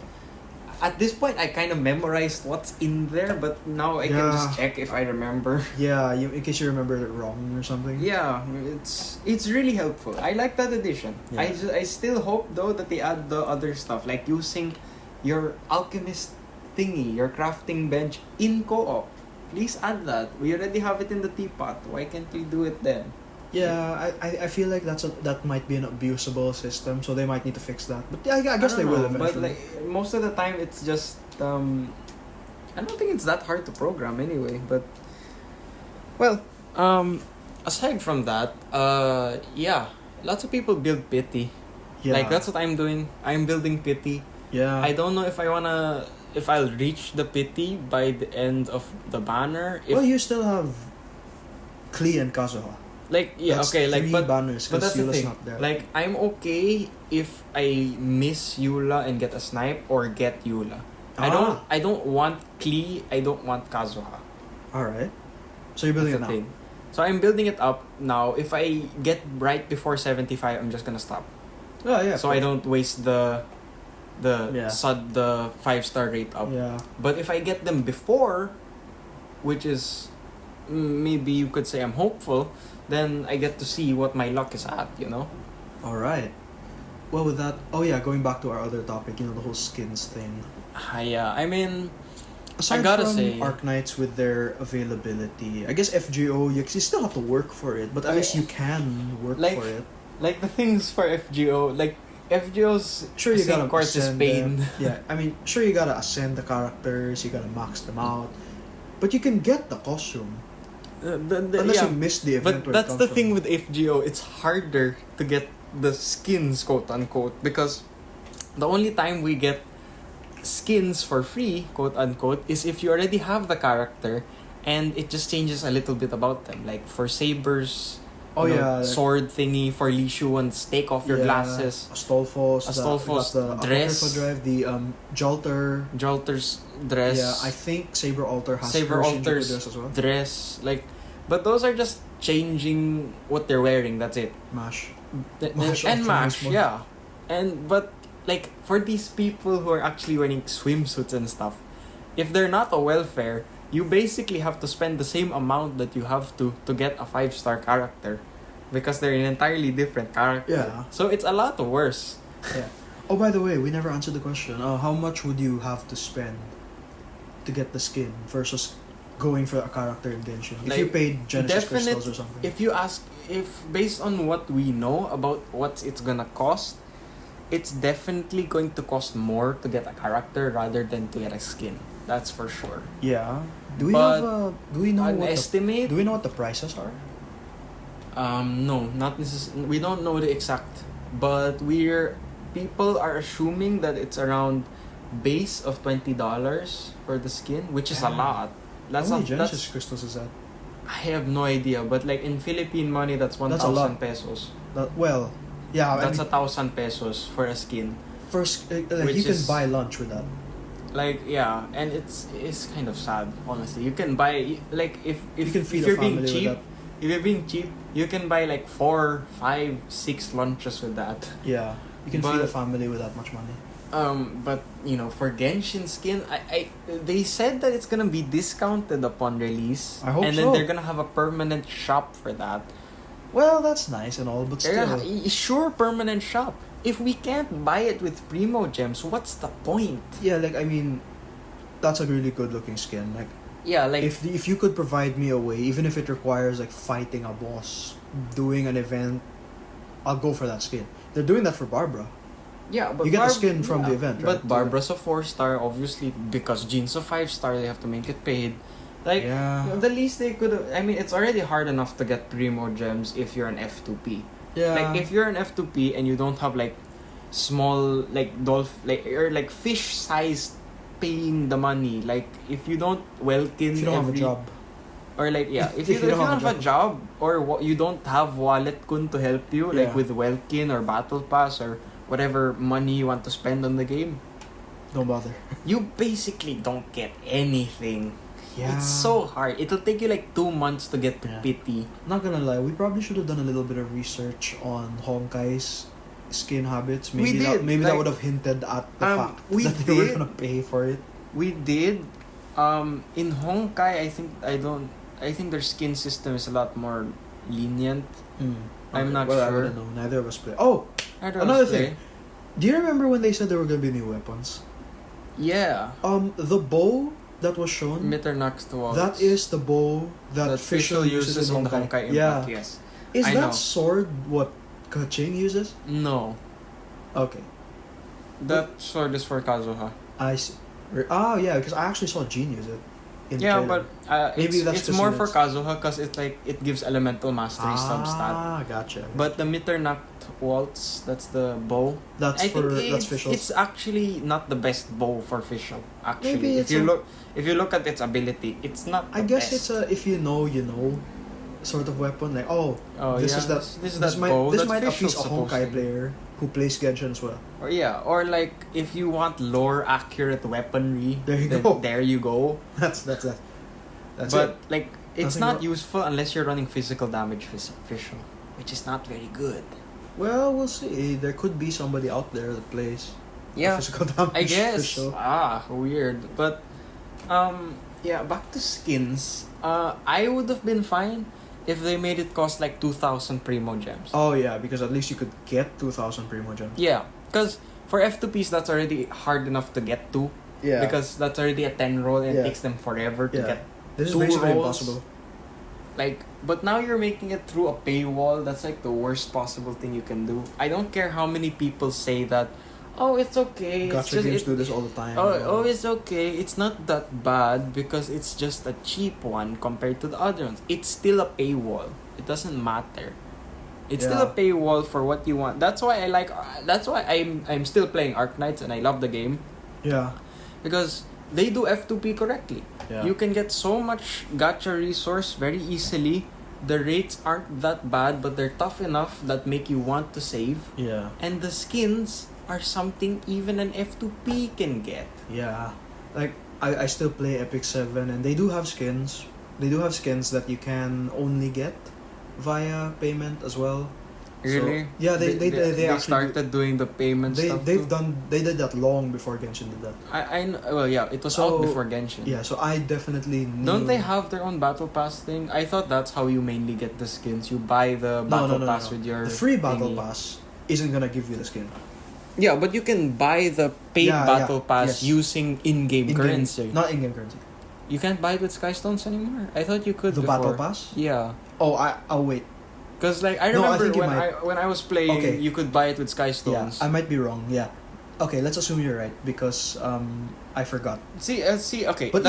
at this point, I kind of memorized what's in there, but now I can just check if I remember. Yeah, in case you remember it wrong or something. Yeah, it's really helpful. I like that addition. Yeah. I still hope though that they add the other stuff like using your alchemist thingy, your crafting bench in co-op. Please add that. We already have it in the teapot. Why can't we do it then? Yeah, I feel like that might be an abusable system, so they might need to fix that. But I guess they don't will know, eventually. But like most of the time, it's just I don't think it's that hard to program anyway. But well, aside from that, yeah, lots of people build pity. yeah. Like that's what I'm doing. I'm building pity. Yeah. I don't know if I'll reach the pity by the end of the banner. If Well, you still have Klee and Kazuha. like yeah, That's okay, like 3 but banners but because that's the Eula's thing. not there. Like I'm okay if I miss Eula and get a snipe or get Eula. I don't want Klee, I don't want Kazuha. All right. So you're building That's it the now. thing. So I'm building it up now. If I get right before 75, I'm just gonna stop. Oh yeah. So I don't waste the Yeah. the 5-star rate up. Yeah. But if I get them before, which is maybe you could say I'm hopeful, then I get to see what my luck is at, you know? All right. Well, with that, going back to our other topic, the whole skins thing. Yeah, I mean, Aside gotta from say- Arknights with their availability, I guess FGO, you still have to work for it, but at least you can work Like- for it. like the things for FGO, like FGO's Sure, you gotta course is ascend pain. them. Yeah, I mean, sure, you gotta ascend the characters, you gotta max them out, but you can get the costume unless you miss the event. But that's the thing with FGO. It's harder to get the skins, quote unquote, because the only time we get skins for free, quote unquote, is if you already have the character and it just changes a little bit about them. Like for Saber's sword thingy, for Li Shuan's take off your glasses. Astolfo's the dress. Drive, the Jolter's dress. Yeah, I think Saber Alter has Saber her Shinjuku Alter's dress as well. dress. Like, but those are just changing what they're wearing. That's it. Mash. And Mash, yeah. But like for these people who are actually wearing swimsuits and stuff, if they're not a welfare, you basically have to spend the same amount that you have to get a 5-star character, because they're an entirely different character. Yeah. So it's a lot worse. Yeah. Oh, by the way, we never answered the question. How much would you have to spend to get the skin versus going for a character in Genshin? If you paid Genesis crystals or something. If based on what we know about what it's gonna cost, it's definitely going to cost more to get a character rather than to get a skin. That's for sure. Yeah. Do we But know an what estimate? do we know what the prices are? No, not necessarily. We don't know the exact, but people are assuming that it's around base of $20 for the skin, which is a lot. How many Genesis crystals is that? I have no idea, but like in Philippine money, that's 1,000 pesos. That's 1,000 pesos for a skin. First, you can buy lunch with that. Like, yeah, and it's kind of sad, honestly. You can buy, like, if you're being cheap, if you're being cheap, you can buy like 4, 5, 6 lunches with that. Yeah, you can feed a family with that much money. But you know, for Genshin skin, they said that it's gonna be discounted upon release. I hope and so. then they're gonna have a permanent shop for that. Well, that's nice and all, but still. Sure, permanent shop. If we can't buy it with Primo Gems, what's the point? Yeah, like, I mean, that's a really good looking skin. Like, yeah, like if you could provide me a way, even if it requires like fighting a boss, doing an event, I'll go for that skin. They're doing that for Barbara. Yeah, but you get the skin from the event, right? But Barbara's a 4-star, obviously, because Jean's a 5-star. They have to make it paid. Like, the least they could have... I mean, it's already hard enough to get Primo Gems if you're an F2P. Yeah. Like, if you're an F2P and you don't have, like, small, like, or, like, fish-sized paying the money. Like, if you don't Welkin... If you don't have a job. Or, like, yeah, if you don't have a job, or you don't have Wallet Kun to help you, like, with Welkin or Battle Pass or whatever money you want to spend on the game, don't bother. You basically don't get anything. Yeah. It's so hard. It'll take you like 2 months to get to Pity. Not gonna lie, we probably should have done a little bit of research on Honkai's skin habits. Maybe that would have hinted at the fact that they were gonna pay for it. We did. In Honkai, I think their skin system is a lot more lenient. I'm not sure. I don't know. Neither of us play. Oh, another thing. Do you remember when they said there were gonna be new weapons? Yeah. The bow that was shown. Mitternax to that is the bow that Fischl uses in the Honkai Impact. Yeah. Yes. Is that sword what Kaching uses? No. Okay. That sword is for Kazuha. I see. Yeah, because I actually saw Jean use it. But it's more for Kazuha because it gives elemental mastery substat. Ah, gotcha. But the Mitternacht Waltz, that's the bow. That's Fischl. It's actually not the best bow for Fischl. Actually, if you look at its ability, it's not. I guess best. It's a if you know sort of weapon. Like this might appease a Honkai player who plays Genshin as well. Or like if you want lore accurate weaponry, there you go. That's but it. Like it's not useful unless you're running physical damage Fischl, which is not very good. Well, we'll see. There could be somebody out there that plays physical damage. I guess. Fischl. Weird. But back to skins. I would have been fine if they made it cost like 2,000 Primo Gems. Oh yeah, because at least you could get 2,000 Primo Gems. Yeah, because for F2Ps that's already hard enough to get to. Yeah. Because that's already a 10 roll and it takes them forever to get. This is basically impossible. But now you're making it through a paywall. That's like the worst possible thing you can do. I don't care how many people say that, oh, it's okay. Gacha games do this all the time. Oh, it's okay. It's not that bad because it's just a cheap one compared to the other ones. It's still a paywall. It doesn't matter. It's still a paywall for what you want. That's why I'm still playing Arknights and I love the game. Yeah. Because they do F2P correctly. Yeah. You can get so much gacha resource very easily. The rates aren't that bad, but they're tough enough that make you want to save. Yeah. And the skins are something even an F2P can get. Yeah. Like, I still play Epic 7 and they do have skins. They do have skins that you can only get via payment as well. Really? So, yeah, they actually started doing the payment stuff they too? did that long before Genshin did that. Well, yeah, it was out before Genshin. Yeah, so I definitely knew. Don't they have their own battle pass thing? I thought that's how you mainly get the skins. You buy the battle pass with your the free battle thingy. pass isn't gonna give you the skin. Yeah, but you can buy the paid battle pass yes. using in-game currency. Not in-game currency. You can't buy it with Skystones anymore? I thought you could The before. battle pass? Yeah. Oh, I'll wait. Because like I No, I remember think when I was playing, Okay. you could buy it with Skystones. Yeah, I might be wrong. Yeah. Okay, let's assume you're right because I forgot. See, okay. But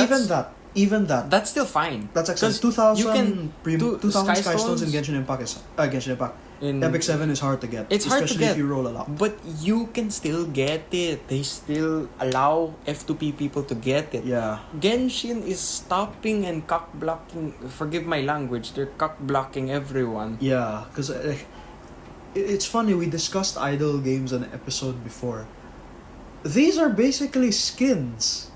even that, that's still fine. that's actually 'Cause 2000 you can do 2000 Sky Skystones in Stones. Genshin Impact Genshin Impact. In Epic 7 is hard to get. It's hard to especially get. if you roll a lot. But you can still get it. They still allow F2P people to get it. Yeah. Genshin is stopping and cock blocking. Forgive my language. They're cock blocking everyone. Yeah, because it's funny, we discussed idle games on an episode before. These are basically skins.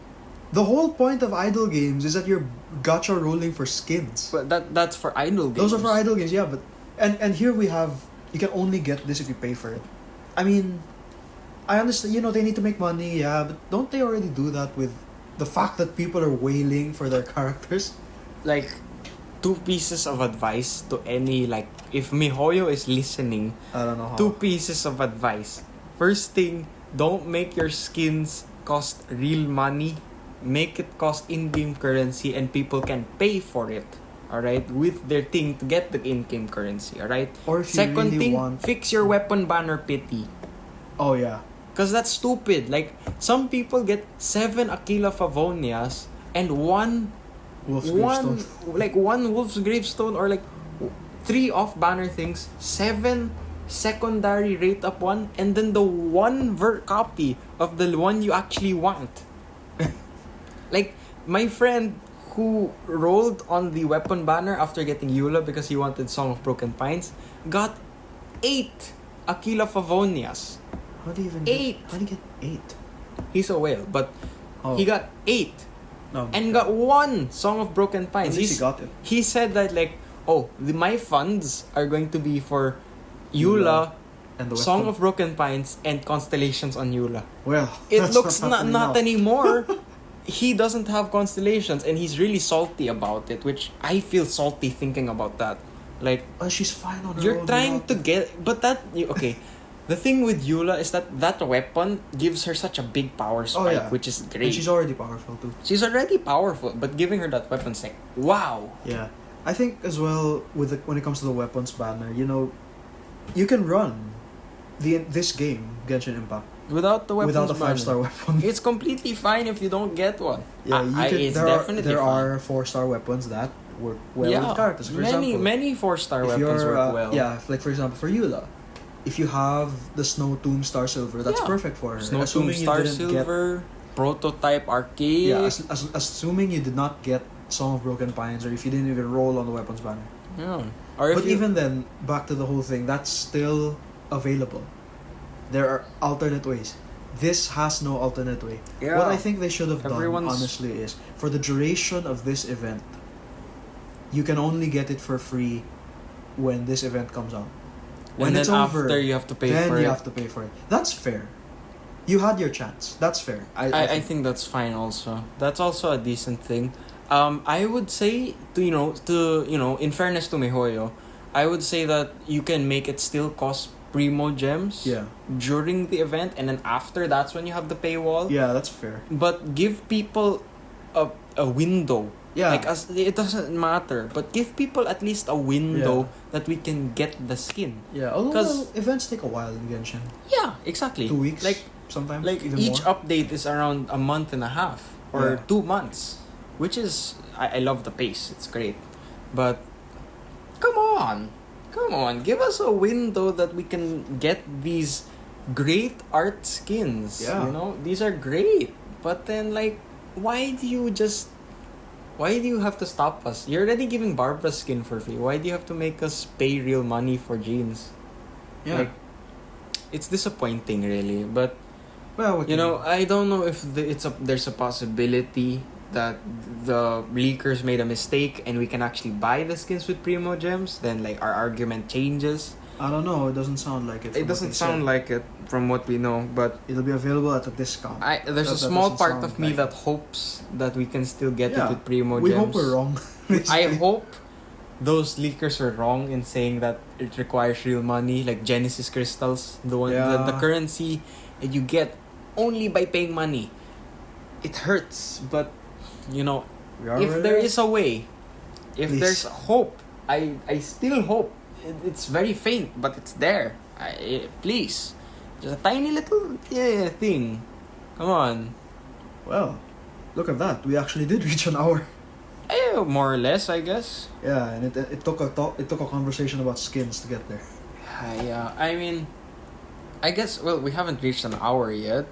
The whole point of idle games is that you're gacha rolling for skins. But that's for idle games. Those are for idle games, yeah, but and here we have, you can only get this if you pay for it. I mean, I understand, they need to make money, yeah, but don't they already do that with the fact that people are wailing for their characters? Like, 2 pieces of advice to any, like, if Mihoyo is listening, I don't know how. 2 pieces of advice. First thing, don't make your skins cost real money. Make it cost in-game currency and people can pay for it. Alright? With their thing to get the in-game currency. Alright? Or if you Second really thing, want... fix your weapon banner pity. Oh, yeah. Because that's stupid. Like, some people get 7 Aquila Favonias and one Wolf's Gravestone or like 3 off-banner things, 7 secondary rate up one, and then the one copy of the one you actually want. Like, my friend who rolled on the weapon banner after getting Eula because he wanted Song of Broken Pines got 8 Aquila Favonias. How do you even 8. How do you get 8? He's a whale, but he got 8 No, and got 1 Song of Broken Pines. At least he got it. He said that like, my funds are going to be for Eula, And the Song weapon. of Broken Pines, and Constellations on Eula. Well, It that's looks happening not now. anymore. He doesn't have Constellations, and he's really salty about it, which I feel salty thinking about that. Like, Oh, she's fine on her you're own trying without to get... But okay. The thing with Eula is that weapon gives her such a big power spike, yeah. which is And great. she's already powerful too. She's already powerful, but giving her that weapon's like, wow. Yeah, I think as well when it comes to the weapons banner, you can run this game Genshin Impact Without the weapons without a banner. 5-star weapon. It's completely fine if you don't get one. Yeah, It's there definitely there fine. are 4-star weapons that work well with characters. For many example, 4-star if weapons you're, work well. Yeah, like for example for Eula, if you have the Snow Tomb Star Silver, that's Yeah. perfect for her. Snow Tomb Assuming you Star didn't Silver, Prototype Arcade. Yeah, assuming you did not get Song of Broken Pines, or if you didn't even roll on the weapons banner. Yeah. Or if But even then, back to the whole thing, that's still available. There are alternate ways. This has no alternate way. Yeah. What I think they should have done, Everyone's- honestly, is for the duration of this event, you can only get it for free when this event comes out. When and it's then over, after you have to pay then for you it. have to pay for it. That's fair. You had your chance. That's fair. I think that's fine also. That's also a decent thing. I would say in fairness to Mihoyo, I would say that you can make it still cost primo gems Yeah. during the event, and then after that's when you have the paywall. Yeah, that's fair. But give people a window Yeah. Like, it doesn't matter. But give people at least a window that we can get the skin. Yeah, although 'Cause- events take a while in Genshin. Yeah, exactly. 2 weeks, Like, sometimes. like even each more. update is around a month and a half or Yeah. 2 months, which is I love the pace. It's great, but come on, give us a window that we can get these great art skins. Yeah. You know, these are great, but then like, why do you have to stop us? You're already giving Barbara's skin for free. Why do you have to make us pay real money for jeans? Yeah. Like, it's disappointing, really. But well, what you can know, I don't know if there's a possibility that the leakers made a mistake and we can actually buy the skins with Primo Gems. Then like our argument changes. I don't know. It doesn't sound like it. from It what doesn't they sound said. like it from what we know, but It'll be available at a discount. there's a That small doesn't part sound of me like that hopes that we can still get it Yeah. with Primo We Gems. hope we're wrong. I hope those leakers were wrong in saying that it requires real money, like Genesis crystals, the Yeah. currency that you get only by paying money. It hurts, but you know, We are if where there we are. is a way, if Please. there's hope, I still hope. It's very faint, but it's there. Please, just a tiny little thing. Come on. Well, look at that. We actually did reach an hour. More or less, I guess. Yeah, and it took a conversation about skins to get there. Yeah, I mean, I guess, well, we haven't reached an hour yet.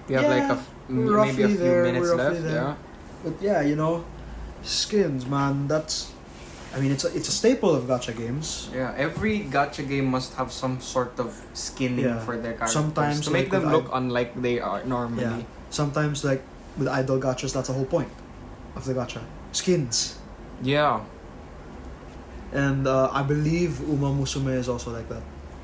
We have like we're maybe a roughly few there, minutes we're roughly left. there. Yeah. But yeah, you know, skins, man. I mean, it's a staple of gacha games. Yeah, every gacha game must have some sort of skinning Yeah. for their characters Sometimes, to make like, them with look unlike they are normally. Yeah. Sometimes, like with idol gachas, that's the whole point of the gacha. Skins. Yeah. And I believe Uma Musume is also like that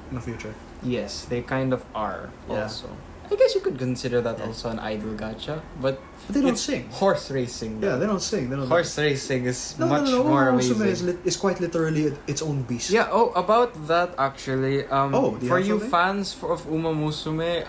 in the future. Yes, they kind of are Yeah. also. I guess you could consider that Yeah. also an idol gacha, but But they don't it's sing. horse racing. Yeah, they don't sing. They don't. Horse racing is No, much no. more Uma Musume amazing. is quite literally its own beast. Yeah. Oh, about that actually. Do you For have you something? fans of Uma Musume,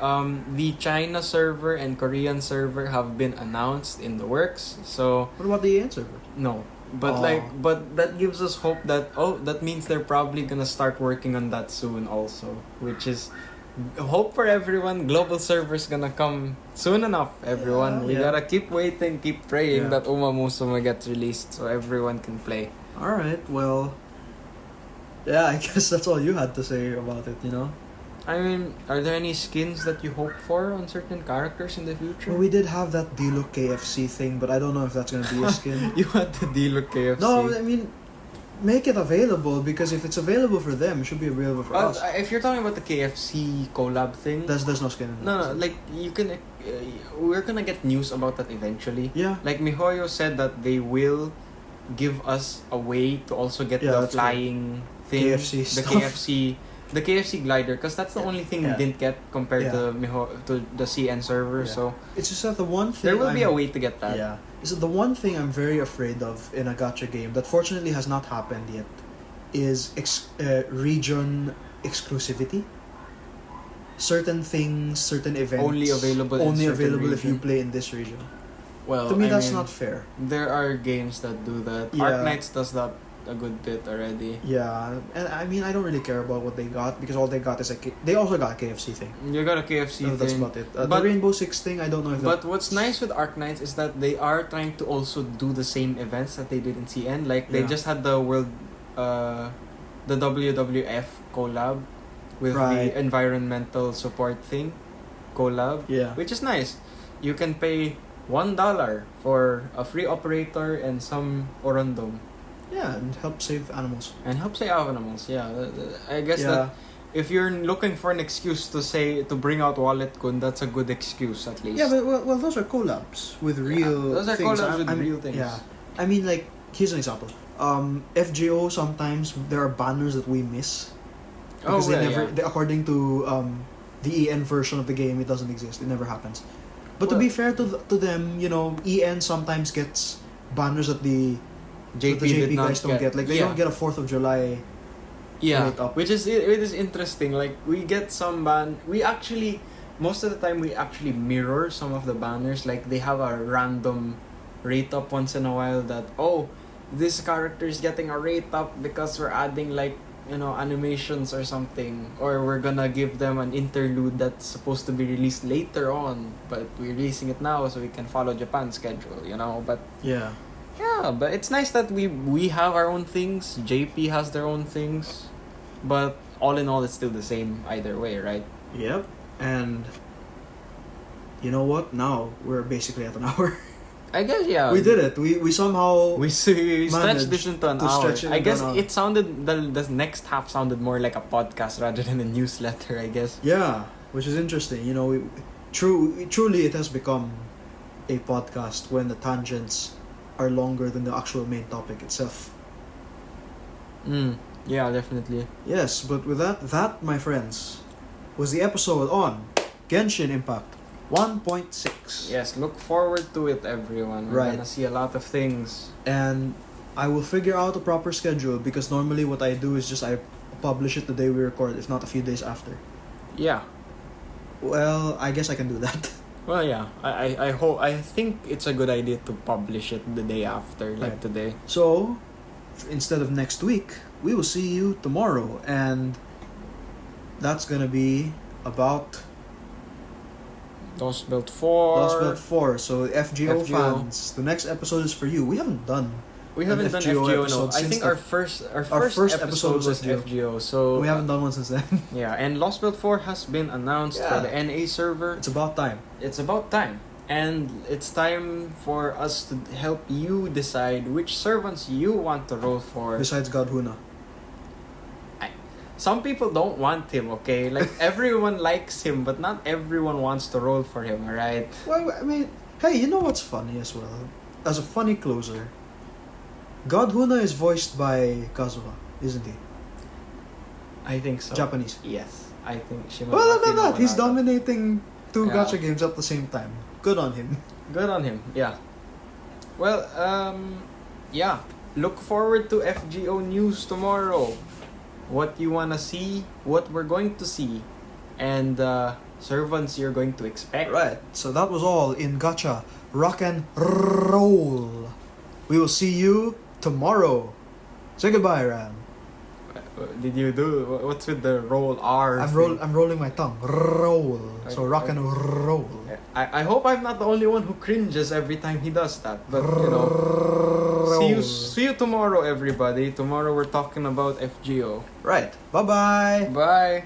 the China server and Korean server have been announced in the works. So What about the answer? no, but Oh. but that gives us hope that that means they're probably gonna start working on that soon also, which is hope for everyone. Global server's gonna come soon enough. Everyone, we Yeah. gotta keep waiting, keep praying Yeah. that Uma Musume gets released so everyone can play. All right. Well. Yeah, I guess that's all you had to say about it. You know. I mean, are there any skins that you hope for on certain characters in the future? Well, we did have that Dilo KFC thing, but I don't know if that's gonna be a skin. You want the deal with KFC? No, I mean, make it available because if it's available for them, it should be available for us. If you're talking about the KFC collab thing, There's no skin in no, that. like you can, we're gonna get news about that eventually. Yeah. Like Mihoyo said that they will give us a way to also get Yeah, the that's flying thing, KFC the stuff. the KFC glider, because that's the only thing Yeah. we didn't get compared Yeah. to the CN server. Yeah. So It's just that the one thing there will be a way to get that. Yeah. Is that the one thing I'm very afraid of in a gacha game that fortunately has not happened yet is region exclusivity. Certain things, certain events Only available in only certain available if you region. play in this region. Well, To me, I that's mean, not fair. There are games that do that. Yeah. Arknights does that a good bit already. Yeah, and I mean I don't really care about what they got because all they got is they also got a KFC thing. You got a KFC No, that's thing. about it. But- The Rainbow Six thing, I don't know if that. But what's nice with Arknights is that they are trying to also do the same events that they did in CN. Like they Yeah. just had the the WWF collab with Right. the environmental support thing collab, Yeah. which is nice. You can pay $1 for a free operator and some orondom Yeah, and help save animals. and help save animals. Yeah, I guess Yeah. that if you're looking for an excuse to bring out Wallet Kun, that's a good excuse at least. Yeah, but well, those are collabs with real. those are things. collabs with real things. Yeah, I mean, like here's an example. FGO sometimes there are banners that we miss because they never. They, according to the EN version of the game, it doesn't exist. It never happens. But to Well- be fair to them, you know, EN sometimes gets banners that the JP, the JP did not guys don't get. Like they yeah. don't get a 4th of July. Yeah, rate up. which is it is interesting. Like we get some we actually most of the time we actually mirror some of the banners. Like they have a random rate up once in a while that, oh, this character is getting a rate up because we're adding like, animations or something, or we're gonna give them an interlude that's supposed to be released later on, but we're releasing it now so we can follow Japan's schedule, but Yeah. but it's nice that we have our own things, JP has their own things, but all in all it's still the same either way, right? Yep. And you know what? Now we're basically at an hour. I guess, yeah. We did it. We somehow We stretched this into an to hour. stretch it I into guess an hour. it sounded, the next half sounded more like a podcast rather than a newsletter, I guess. Yeah, which is interesting. Truly it has become a podcast when the tangents are longer than the actual main topic itself. Yeah, definitely. Yes, but with that, my friends, was the episode on Genshin Impact 1.6. Yes, look forward to it, everyone. We're Right. gonna see a lot of things. And I will figure out a proper schedule because normally what I do is just I publish it the day we record, if not a few days after. Yeah. Well, I guess I can do that. Well, yeah. I think it's a good idea to publish it the day after, like Right. today. So, instead of next week, we will see you tomorrow, and that's gonna be about Lost Belt 4. Lost Belt 4. So, FGO, FGO. fans, the next episode is for you. We haven't done. We haven't done FGO FGO, no. episode I since think the- our first first episode episode was was FGO. So We haven't done one since then. Yeah, and Lost Belt 4 has been announced for Yeah. the NA server. It's about time. It's about time. And it's time for us to help you decide which servants you want to roll for. Besides God Huna. Some people don't want him, okay? Like, everyone likes him, but not everyone wants to roll for him, alright? Well, I mean, hey, you know what's funny as well? As a funny closer, God Huna is voiced by Kazuha, isn't he? I think so. Japanese. Yes. I think Shimabaki Well, look at no that. He's Manaka. dominating two Yeah. gacha games at the same time. Good on him. Good on him, yeah. Well, yeah. Look forward to FGO news tomorrow. What you wanna see, what we're going to see, and servants you're going to expect. Right. So that was all in Gacha Rock and Roll. We will see you tomorrow. Say goodbye, Ram. Did you do what's with the roll R? I'm rolling my tongue. Roll. So rock and roll. I hope I'm not the only one who cringes every time he does that. But see you tomorrow, everybody. Tomorrow we're talking about FGO. Right. Bye-bye. Bye.